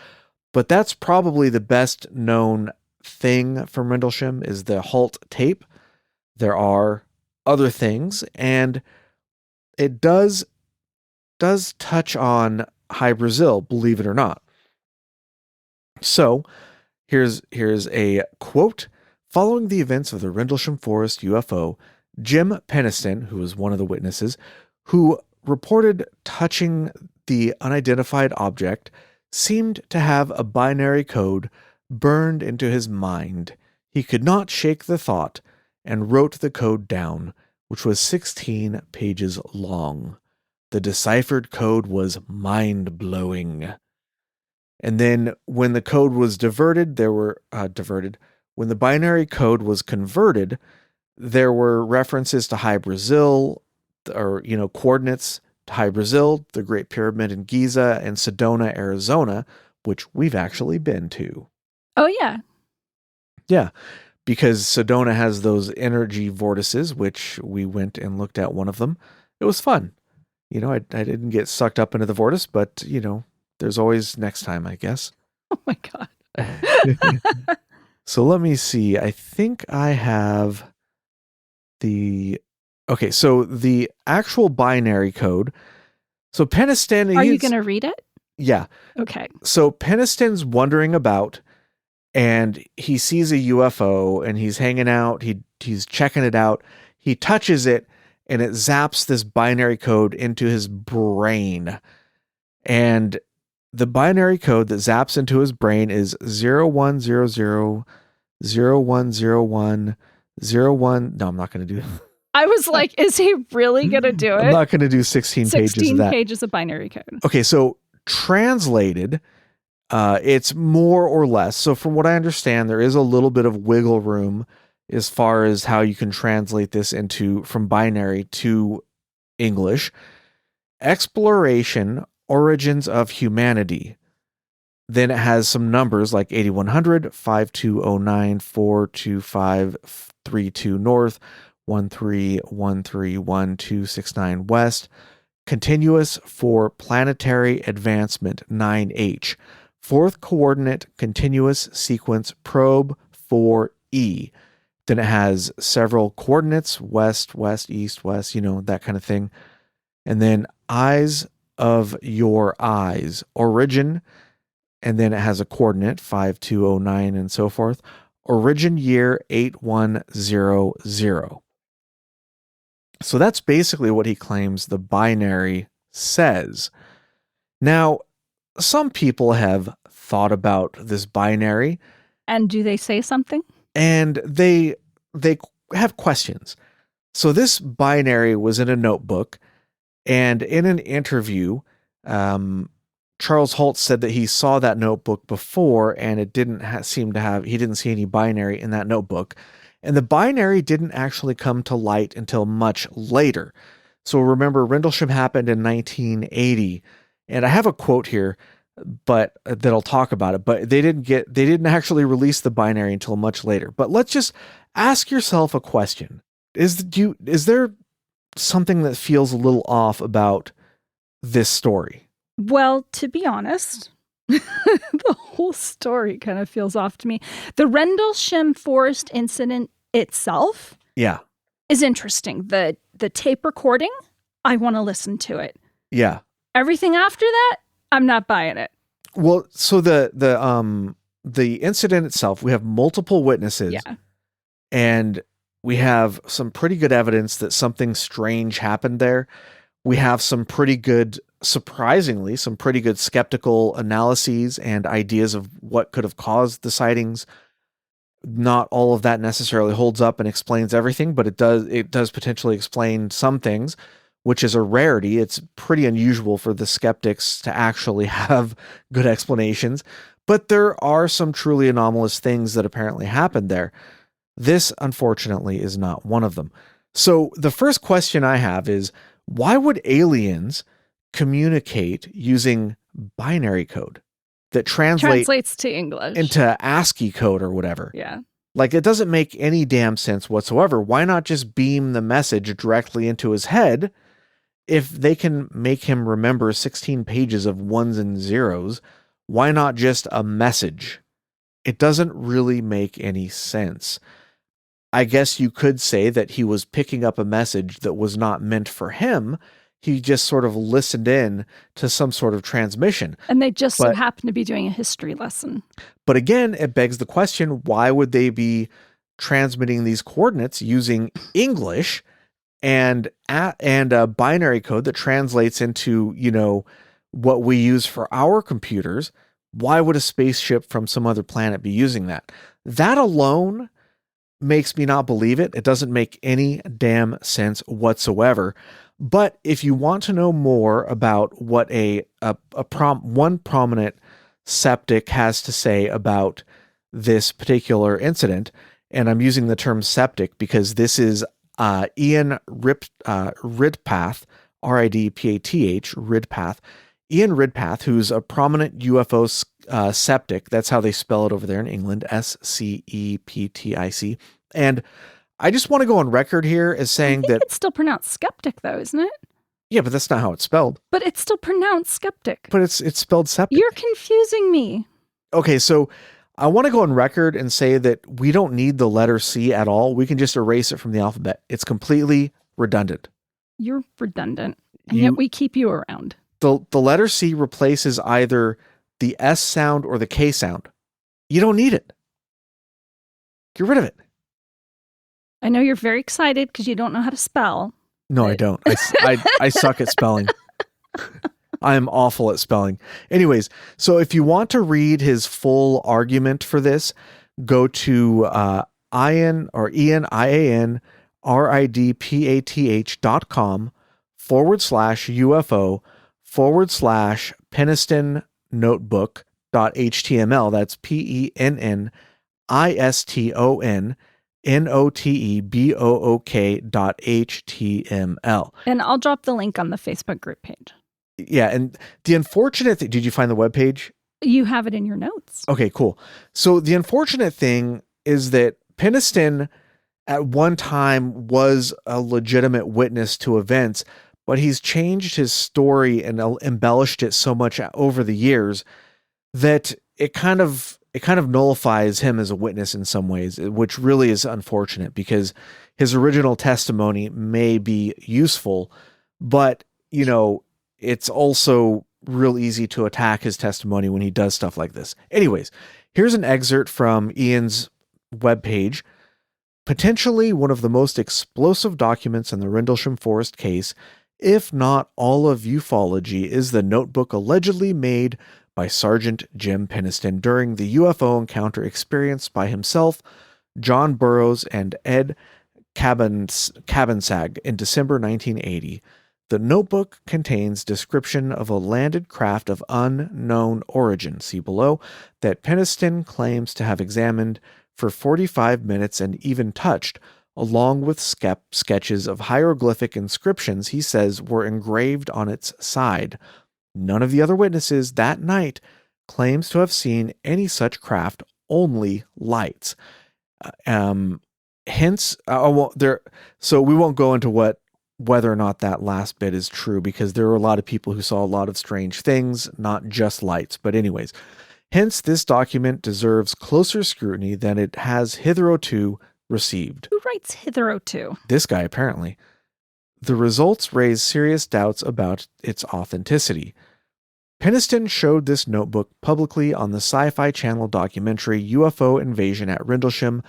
but that's probably the best known thing from Rendlesham is the Halt tape. There are other things, and it does touch on Hy Brasil, believe it or not. So here's a quote. Following the events of the Rendlesham Forest UFO, Jim Peniston, who was one of the witnesses, who reported touching the unidentified object, seemed to have a binary code burned into his mind. He could not shake the thought and wrote the code down, which was 16 pages long. The deciphered code was mind-blowing. And then when the code was when the binary code was converted, there were references to Hy Brasil, or, coordinates to Hy Brasil, the Great Pyramid in Giza, and Sedona, Arizona, which we've actually been to. Oh, yeah. Yeah, because Sedona has those energy vortices, which we went and looked at one of them. It was fun. I didn't get sucked up into the vortice, but, there's always next time, I guess. Oh, my God. So let me see. I think I have okay, so the actual binary code. So Peniston... Are you going to read it? Yeah. Okay. So Peniston's wandering about, and he sees a UFO, and he's hanging out. He's checking it out. He touches it, and it zaps this binary code into his brain. And the binary code that zaps into his brain is 0100 0101 01. No, I'm not going to do that. I was like, is he really going to do it? I'm not going to do 16 pages of that. 16 pages of binary code. Okay, so translated, it's more or less. So from what I understand, there is a little bit of wiggle room as far as how you can translate this from binary to English. Exploration, origins of humanity. Then it has some numbers like 8100, 5209, 425, 32 north, 13131269 west. Continuous for planetary advancement 9H. Fourth coordinate continuous sequence probe 4E. Then it has several coordinates, west, west, east, west, that kind of thing. And then eyes of your eyes, origin, and then it has a coordinate 5209 and so forth. Origin year 8100. So that's basically what he claims the binary says. Now, some people have thought about this binary. And do they say something? And they have questions. So this binary was in a notebook, and in an interview, Charles Holt said that he saw that notebook before, and it didn't he didn't see any binary in that notebook. And the binary didn't actually come to light until much later. So remember, Rendlesham happened in 1980, and I have a quote here, but that'll talk about it. But they didn't actually release the binary until much later. But let's just ask yourself a question: Is there something that feels a little off about this story? Well, to be honest, the whole story kind of feels off to me. The Rendlesham Forest incident itself, is interesting. The tape recording, I want to listen to it. Yeah. Everything after that, I'm not buying it. Well, so the incident itself, we have multiple witnesses. Yeah. And we have some pretty good evidence that something strange happened there. We have surprisingly, some pretty good skeptical analyses and ideas of what could have caused the sightings. Not all of that necessarily holds up and explains everything, but it does potentially explain some things, which is a rarity. It's pretty unusual for the skeptics to actually have good explanations, but there are some truly anomalous things that apparently happened there. This, unfortunately, is not one of them. So the first question I have is, why would aliens communicate using binary code that translates to English into ASCII code or whatever? Yeah. Like, it doesn't make any damn sense whatsoever. Why not just beam the message directly into his head? If they can make him remember 16 pages of ones and zeros, why not just a message? It doesn't really make any sense. I guess you could say that he was picking up a message that was not meant for him. He just sort of listened in to some sort of transmission. And they just so happen to be doing a history lesson. But again, it begs the question, why would they be transmitting these coordinates using English and a binary code that translates into, what we use for our computers? Why would a spaceship from some other planet be using that? That alone makes me not believe it. It doesn't make any damn sense whatsoever. But if you want to know more about what one prominent skeptic has to say about this particular incident, and I'm using the term skeptic because this is Ian Ridpath, Ridpath, Ridpath. Ian Ridpath, who's a prominent UFO skeptic. That's how they spell it over there in England, SCEPTIC. And I just want to go on record here as saying that it's still pronounced skeptic, though, isn't it? Yeah, but that's not how it's spelled. But it's still pronounced skeptic. But it's spelled septic. You're confusing me. Okay, so I want to go on record and say that we don't need the letter C at all. We can just erase it from the alphabet. It's completely redundant. You're redundant, and yet we keep you around. The letter C replaces either the S sound or the K sound. You don't need it. Get rid of it. I know you're very excited because you don't know how to spell. No, I don't. I suck at spelling. I am awful at spelling. Anyways, so if you want to read his full argument for this, go to IANRIDPATH.com/UFO/Peniston notebook.html. That's PENNISTONNOTEBOOK.html. And I'll drop the link on the Facebook group page. Yeah, and the unfortunate thing, did you find the webpage? You have it in your notes. Okay, cool. So the unfortunate thing is that Peniston at one time was a legitimate witness to events, but he's changed his story and embellished it so much over the years that it kind of nullifies him as a witness in some ways, which really is unfortunate because his original testimony may be useful, but it's also real easy to attack his testimony when he does stuff like this. Anyways, here's an excerpt from Ian's webpage. Potentially one of the most explosive documents in the Rendlesham Forest case, if not all of ufology, is the notebook allegedly made by Sergeant Jim Peniston during the UFO encounter experienced by himself, John Burroughs, and Ed Cabansag in December 1980. The notebook contains description of a landed craft of unknown origin, see below, that Peniston claims to have examined for 45 minutes and even touched, along with sketches of hieroglyphic inscriptions he says were engraved on its side. None of the other witnesses that night claims to have seen any such craft, only lights. So we won't go into whether or not that last bit is true, because there are a lot of people who saw a lot of strange things, not just lights. But anyways, hence this document deserves closer scrutiny than it has hitherto received. Who writes hitherto? This guy, apparently. The results raise serious doubts about its authenticity. Peniston showed this notebook publicly on the Sci-Fi Channel documentary UFO Invasion at Rendlesham,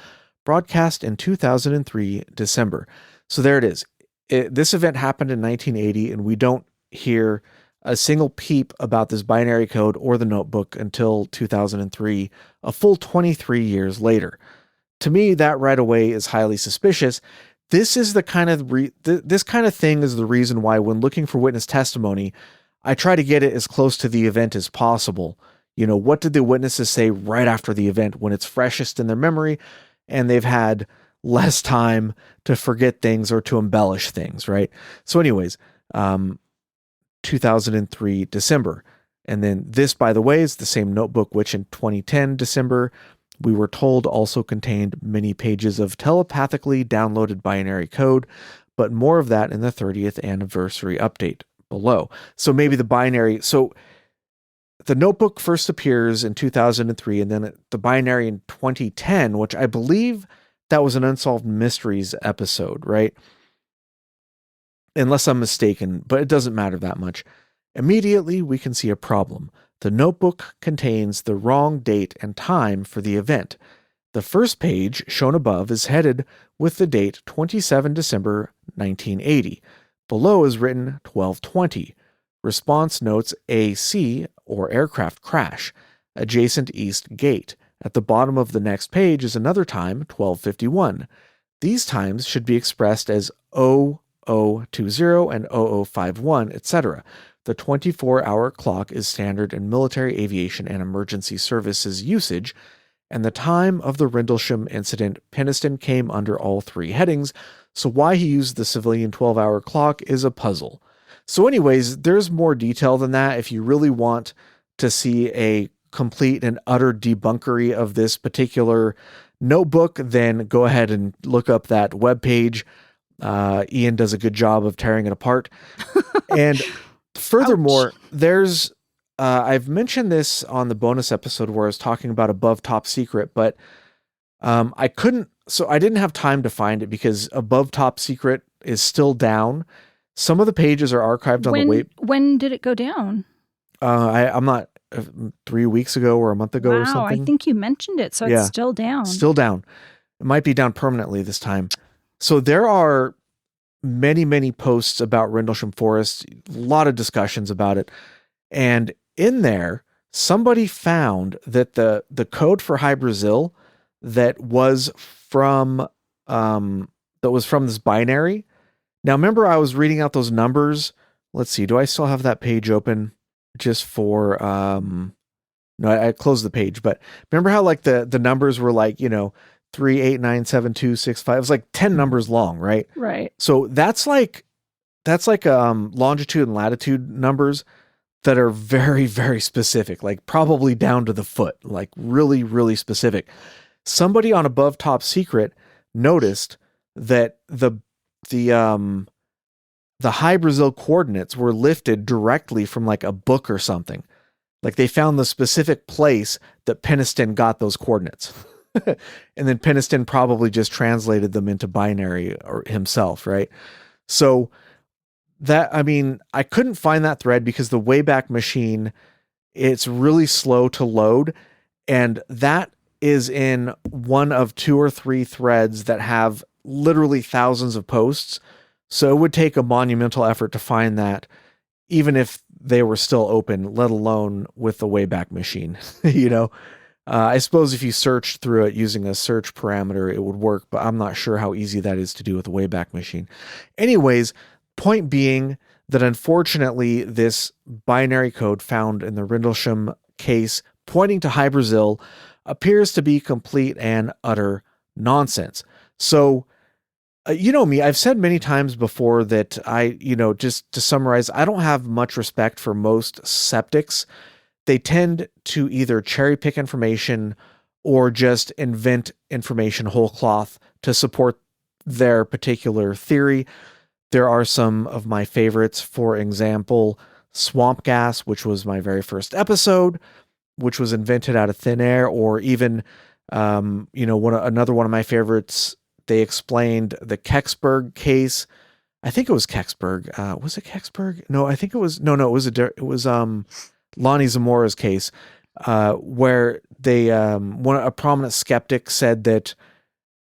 broadcast in 2003 December. So there it is. This event happened in 1980, and we don't hear a single peep about this binary code or the notebook until 2003, a full 23 years later. To me, that right away is highly suspicious. This is the kind of this kind of thing is the reason why, when looking for witness testimony, I try to get it as close to the event as possible. What did the witnesses say right after the event when it's freshest in their memory and they've had less time to forget things or to embellish things, right? So anyways, 2003 December. And then this, by the way, is the same notebook which in 2010 December, we were told also contained many pages of telepathically downloaded binary code, but more of that in the 30th anniversary update below. So maybe the binary, so the notebook first appears in 2003, and then the binary in 2010, which I believe that was an Unsolved Mysteries episode, right? Unless I'm mistaken, but it doesn't matter that much. Immediately, we can see a problem. The notebook contains the wrong date and time for the event. The first page, shown above, is headed with the date 27 December 1980. Below is written 1220. Response notes AC, or aircraft crash, adjacent east gate. At the bottom of the next page is another time, 1251. These times should be expressed as 0020 and 0051, etc. The 24-hour clock is standard in military aviation and emergency services usage, and the time of the Rendlesham incident, Peniston came under all three headings, so why he used the civilian 12-hour clock is a puzzle. So anyways, there's more detail than that. If you really want to see a complete and utter debunkery of this particular notebook, then go ahead and look up that webpage. Ian does a good job of tearing it apart. And furthermore, there's I've mentioned this on the bonus episode where I was talking about Above Top Secret, but I didn't have time to find it because Above Top Secret is still down. Some of the pages are archived on the web. When did it go down? I'm not 3 weeks ago or a month ago or something. I think you mentioned it, so it's still down. Still down. It might be down permanently this time. So there are many, many posts about Rendlesham Forest, a lot of discussions about it. And in there, somebody found that the code for Hy Brasil that was from this binary. Now, remember, I was reading out those numbers. Let's see. Do I still have that page open? Just for no, I closed the page. But remember how like the numbers were like 3, 8, 9, 7, 2, 6, 5. It was like 10 numbers long, right? Right. So that's like longitude and latitude numbers. that are very, very specific, like probably down to the foot, like really, really specific. Somebody on Above Top Secret noticed that the Hy Brasil coordinates were lifted directly from like a book or something. Like they found the specific place that Peniston got those coordinates. And then Peniston probably just translated them into binary or himself, right? So that, I mean, I couldn't find that thread because the Wayback Machine, it's really slow to load. And that is in one of 2 or 3 threads that have literally thousands of posts. So it would take a monumental effort to find that, even if they were still open, let alone with the Wayback Machine. You know, I suppose if you searched through it using a search parameter, it would work, but I'm not sure how easy that is to do with the Wayback Machine. Anyways, point being that unfortunately, this binary code found in the Rendlesham case pointing to Hy Brasil appears to be complete and utter nonsense. So, you know me, I've said many times before that just to summarize, I don't have much respect for most skeptics. They tend to either cherry pick information or just invent information whole cloth to support their particular theory. There are some of my favorites, for example, swamp gas, which was my very first episode, which was invented out of thin air, or even, another one of my favorites, they explained the Kecksburg case. I think it was Kecksburg. Was it Kecksburg? No, I think it was, it was Lonnie Zamora's case, where they, a prominent skeptic said that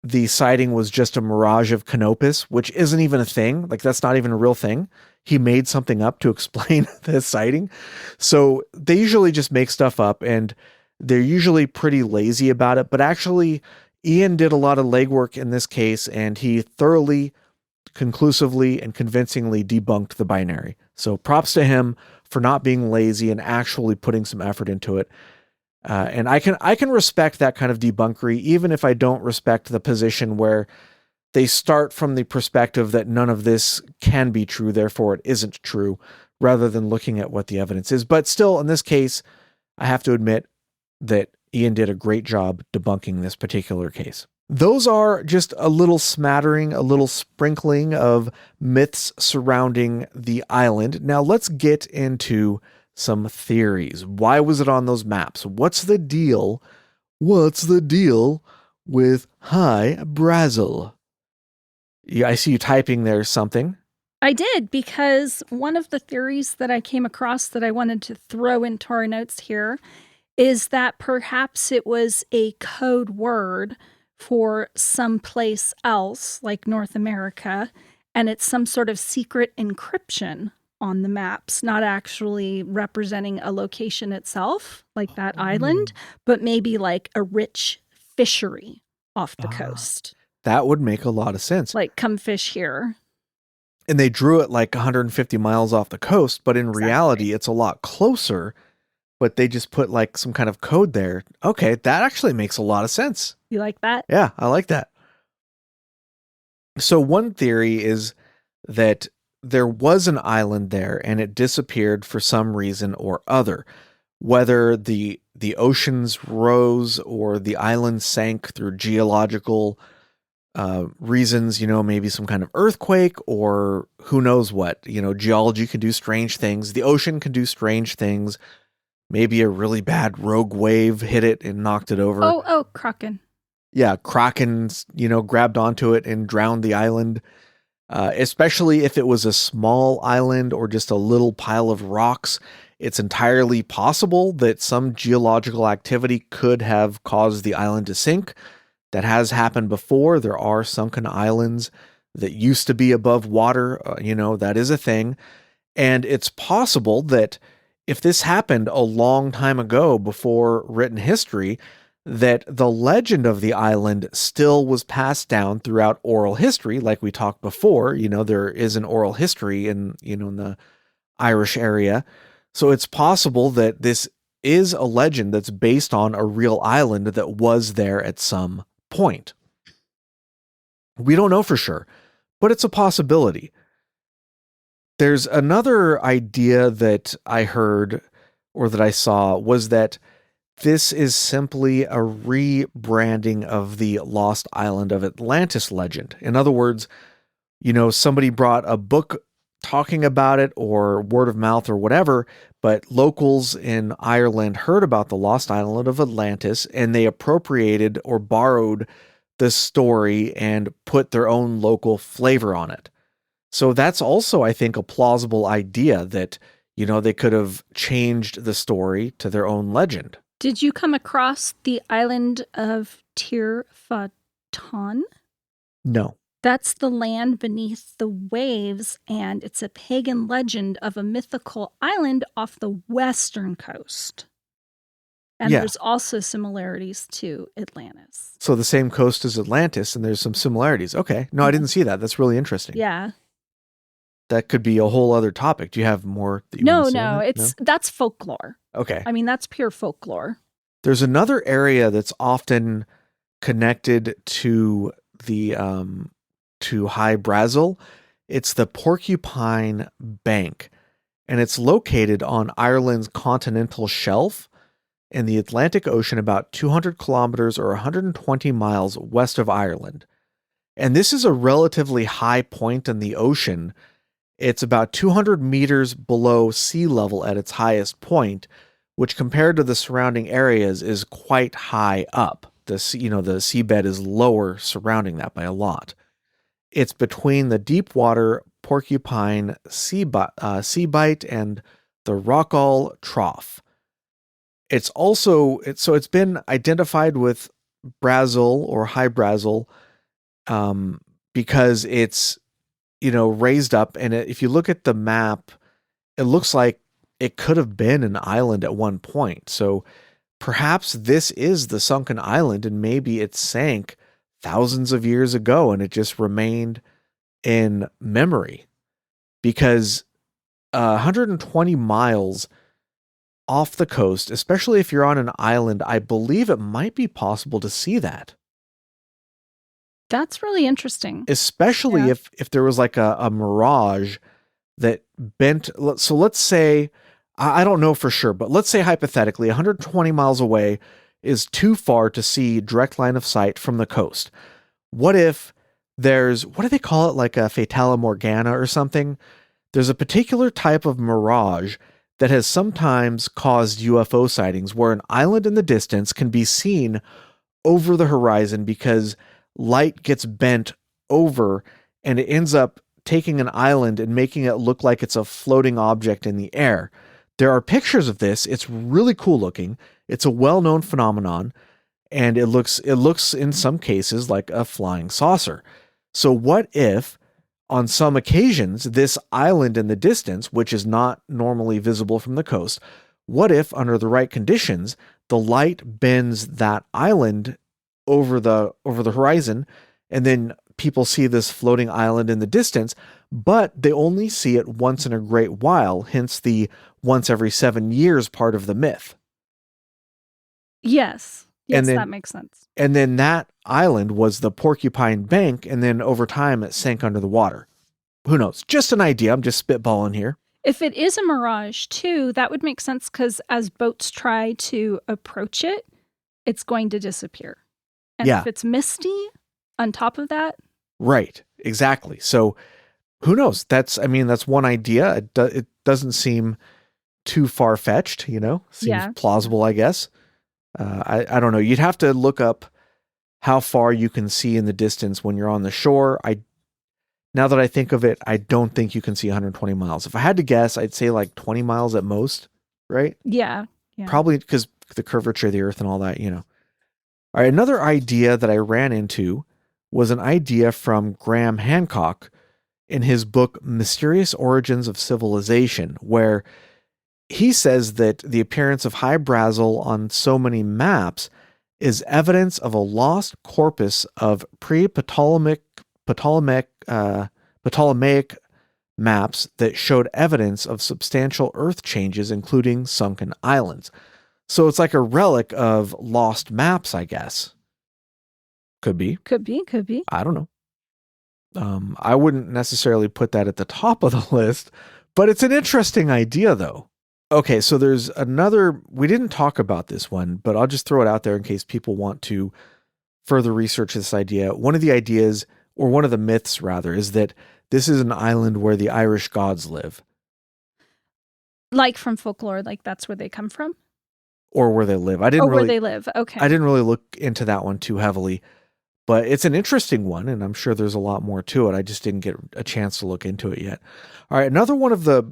the sighting was just a mirage of Canopus, which isn't even a thing. Like, that's not even a real thing. He made something up to explain the sighting. So they usually just make stuff up, and they're usually pretty lazy about it. But actually, Ian did a lot of legwork in this case, and he thoroughly, conclusively, and convincingly debunked the binary. So props to him for not being lazy and actually putting some effort into it. And I can respect that kind of debunkery, even if I don't respect the position where they start from the perspective that none of this can be true, therefore it isn't true, rather than looking at what the evidence is. But still, in this case, I have to admit that Ian did a great job debunking this particular case. Those are just a little smattering, a little sprinkling of myths surrounding the island. Now let's get into some theories. Why was it on those maps? What's the deal? What's the deal with Hy Brasil? Yeah, I see you typing there something. I did, because one of the theories that I came across that I wanted to throw into our notes here is that perhaps it was a code word for someplace else, like North America, and it's some sort of secret encryption on the maps, not actually representing a location itself, like that island, but maybe like a rich fishery off the coast. That would make a lot of sense. Like, come fish here. And they drew it like 150 miles off the coast, but in reality, it's a lot closer, but they just put like some kind of code there. Okay, that actually makes a lot of sense. You like that? Yeah, I like that. So one theory is that there was an island there and it disappeared for some reason or other. Whether the oceans rose or the island sank through geological reasons, maybe some kind of earthquake or who knows what. Geology can do strange things. The ocean can do strange things. Maybe a really bad rogue wave hit it and knocked it over. Oh, Kraken. Yeah, Krakens, grabbed onto it and drowned the island. Especially if it was a small island or just a little pile of rocks, it's entirely possible that some geological activity could have caused the island to sink. That has happened before. There are sunken islands that used to be above water. That is a thing. And it's possible that if this happened a long time ago before written history, that the legend of the island still was passed down throughout oral history. Like we talked before, there is an oral history in the Irish area. So it's possible that this is a legend that's based on a real island that was there at some point. We don't know for sure, but it's a possibility. There's another idea that I heard or that I saw was that this is simply a rebranding of the Lost Island of Atlantis legend. In other words, somebody brought a book talking about it or word of mouth or whatever, but locals in Ireland heard about the Lost Island of Atlantis and they appropriated or borrowed the story and put their own local flavor on it. So that's also, I think, a plausible idea that, they could have changed the story to their own legend. Did you come across the island of Tir Fatan? No. That's the land beneath the waves, and it's a pagan legend of a mythical island off the western coast. And Yeah. there's also similarities to Atlantis. So the same coast as Atlantis, and there's some similarities. Okay. No, I didn't see that. That's really interesting. Yeah. That could be a whole other topic. Do you have more that you want to say on that? That's folklore. Okay. I mean, that's pure folklore. There's another area that's often connected to the to Hy Brasil. It's the Porcupine Bank, and it's located on Ireland's continental shelf in the Atlantic Ocean, about 200 kilometers or 120 miles west of Ireland. And this is a relatively high point in the ocean. It's about 200 meters below sea level at its highest point, which compared to the surrounding areas is quite high up. The seabed is lower surrounding that by a lot. It's between the deep water Porcupine sea bite and the Rockall Trough. It's been identified with Bresal or Hy Brasil because it's raised up, and if you look at the map, it looks like it could have been an island at one point. So perhaps this is the sunken island, and maybe it sank thousands of years ago and it just remained in memory, because 120 miles off the coast, especially if you're on an island, I believe it might be possible to see that. That's really interesting. Especially if there was like a mirage that bent. So let's say, I don't know for sure, but let's say hypothetically 120 miles away is too far to see direct line of sight from the coast. What if what do they call it? Like a Fatala Morgana or something? There's a particular type of mirage that has sometimes caused UFO sightings where an island in the distance can be seen over the horizon because light gets bent over and it ends up taking an island and making it look like it's a floating object in the air. There are pictures of this. It's really cool looking. It's a well-known phenomenon, and it looks in some cases like a flying saucer. So what if on some occasions this island in the distance, which is not normally visible from the coast, what if under the right conditions the light bends that island over the horizon, and then people see this floating island in the distance, but they only see it once in a great while, hence the once every 7 years part of the myth. Yes, that makes sense. And then that island was the Porcupine Bank, and then over time it sank under the water. Who knows? Just an idea. I'm just spitballing here. If it is a mirage too, that would make sense, because as boats try to approach it, it's going to disappear. And if it's misty on top of that. Right. Exactly. So who knows? That's one idea. It doesn't seem too far-fetched, Seems plausible, I guess. I don't know. You'd have to look up how far you can see in the distance when you're on the shore. Now that I think of it, I don't think you can see 120 miles. If I had to guess, I'd say like 20 miles at most, right? Yeah. Probably because the curvature of the earth and all that, All right, another idea that I ran into was an idea from Graham Hancock in his book Mysterious Origins of Civilization, where he says that the appearance of Hy Brasil on so many maps is evidence of a lost corpus of pre-Ptolemaic maps that showed evidence of substantial earth changes, including sunken islands. So it's like a relic of lost maps, I guess. Could be. Could be. I don't know. I wouldn't necessarily put that at the top of the list, but it's an interesting idea, though. Okay, so there's another. We didn't talk about this one, but I'll just throw it out there in case people want to further research this idea. One of the ideas, or one of the myths rather, is that this is an island where the Irish gods live. Like from folklore, like that's where they come from? Or where they live. Where they live. Okay. I didn't really look into that one too heavily, but it's an interesting one, and I'm sure there's a lot more to it. I just didn't get a chance to look into it yet. All right, another one of the,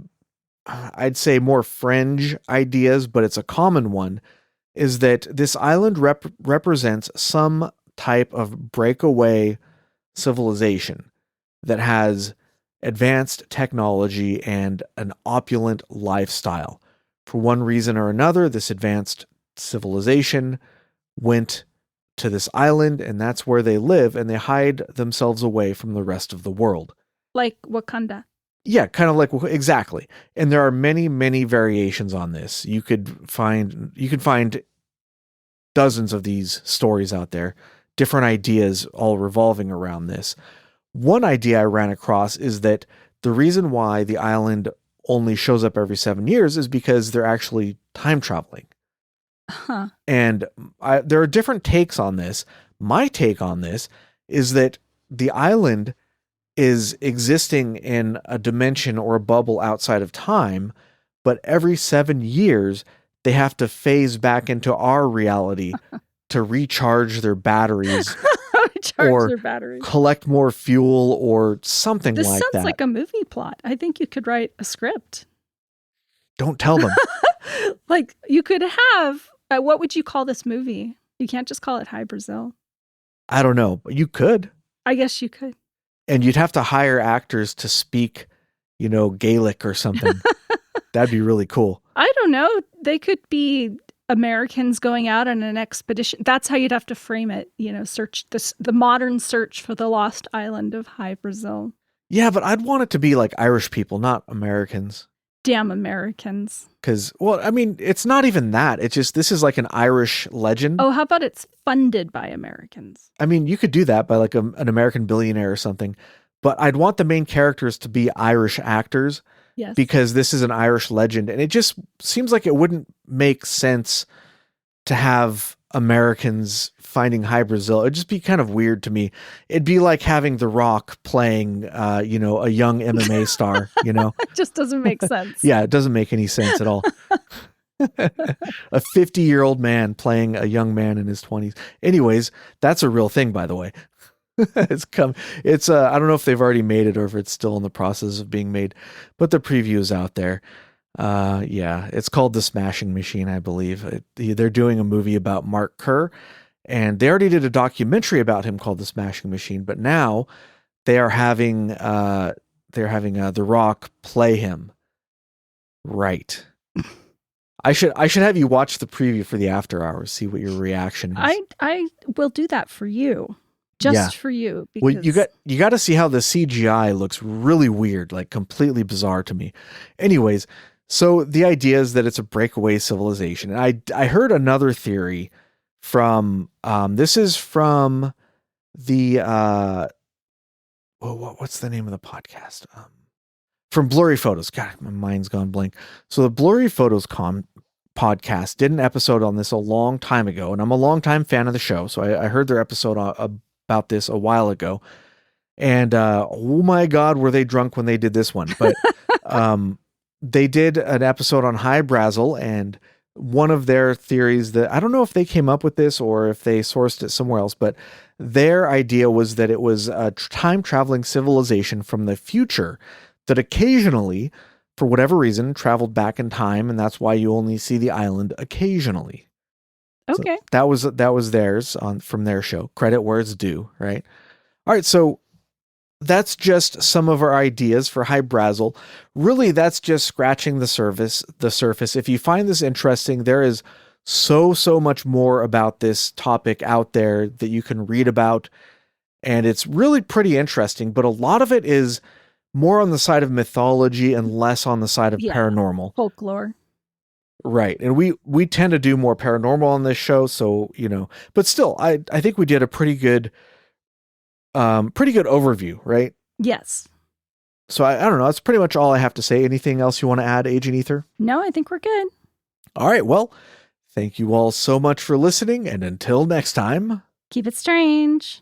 I'd say more fringe ideas, but it's a common one, is that this island represents some type of breakaway civilization that has advanced technology and an opulent lifestyle. For one reason or another, this advanced civilization went to this island, and that's where they live, and they hide themselves away from the rest of the world. Like Wakanda. Yeah, kind of like, exactly. And there are many, many variations on this. You could find dozens of these stories out there, different ideas all revolving around this. One idea I ran across is that the reason why the island only shows up every 7 years is because they're actually time traveling. Huh. And there are different takes on this. My take on this is that the island is existing in a dimension or a bubble outside of time, but every 7 years they have to phase back into our reality to recharge their batteries or their batteries. Collect more fuel or something this like that. This sounds like a movie plot. I think you could write a script. Don't tell them. Like you could have, what would you call this movie? You can't just call it Hy Brasil. I don't know, but you could. I guess you could. And you'd have to hire actors to speak, Gaelic or something. That'd be really cool. I don't know. They could be Americans going out on an expedition. That's how you'd have to frame it. Search the modern search for the lost island of Hy Brasil. Yeah, but I'd want it to be like Irish people, not Americans. Damn Americans. Because, it's not even that. It's just, this is like an Irish legend. Oh, how about it's funded by Americans? You could do that by like an American billionaire or something. But I'd want the main characters to be Irish actors. Yes. Because this is an Irish legend. And it just seems like it wouldn't make sense to have Americans finding Hy Brasil. It'd just be kind of weird to me. It'd be like having The Rock playing, a young MMA star, It just doesn't make sense. Yeah, it doesn't make any sense at all. A 50-year-old man playing a young man in his 20s. Anyways, that's a real thing, by the way. It's I don't know if they've already made it or if it's still in the process of being made, but the preview is out there. Yeah, it's called The Smashing Machine, I believe. They're doing a movie about Mark Kerr, and they already did a documentary about him called The Smashing Machine, but now they are having The Rock play him. Right. I should have you watch the preview for the After Hours, see what your reaction is. I will do that for you. For you. Because... Well, you got to see how the CGI looks really weird, like completely bizarre to me. Anyways, so the idea is that it's a breakaway civilization. And I heard another theory from this is from the what's the name of the podcast? From Blurry Photos. God, my mind's gone blank. So the Blurry Photos podcast did an episode on this a long time ago, and I'm a longtime fan of the show, so I heard their episode about this a while ago, and oh my God, were they drunk when they did this one? But they did an episode on Hy Brasil, and one of their theories that I don't know if they came up with this or if they sourced it somewhere else, but their idea was that it was a time traveling civilization from the future that occasionally, for whatever reason, traveled back in time, and that's why you only see the island occasionally. Okay. So that was theirs from their show. Credit where it's due, right? All right, so that's just some of our ideas for Hy Brasil. Really, that's just scratching the surface. If you find this interesting, there is so much more about this topic out there that you can read about, and it's really pretty interesting, but a lot of it is more on the side of mythology and less on the side of paranormal. Folklore. Right. And we tend to do more paranormal on this show. So, but still, I think we did a pretty good pretty good overview, right? Yes. So I don't know. That's pretty much all I have to say. Anything else you want to add, Agent Ether? No, I think we're good. All right. Well, thank you all so much for listening. And until next time, Keep it strange.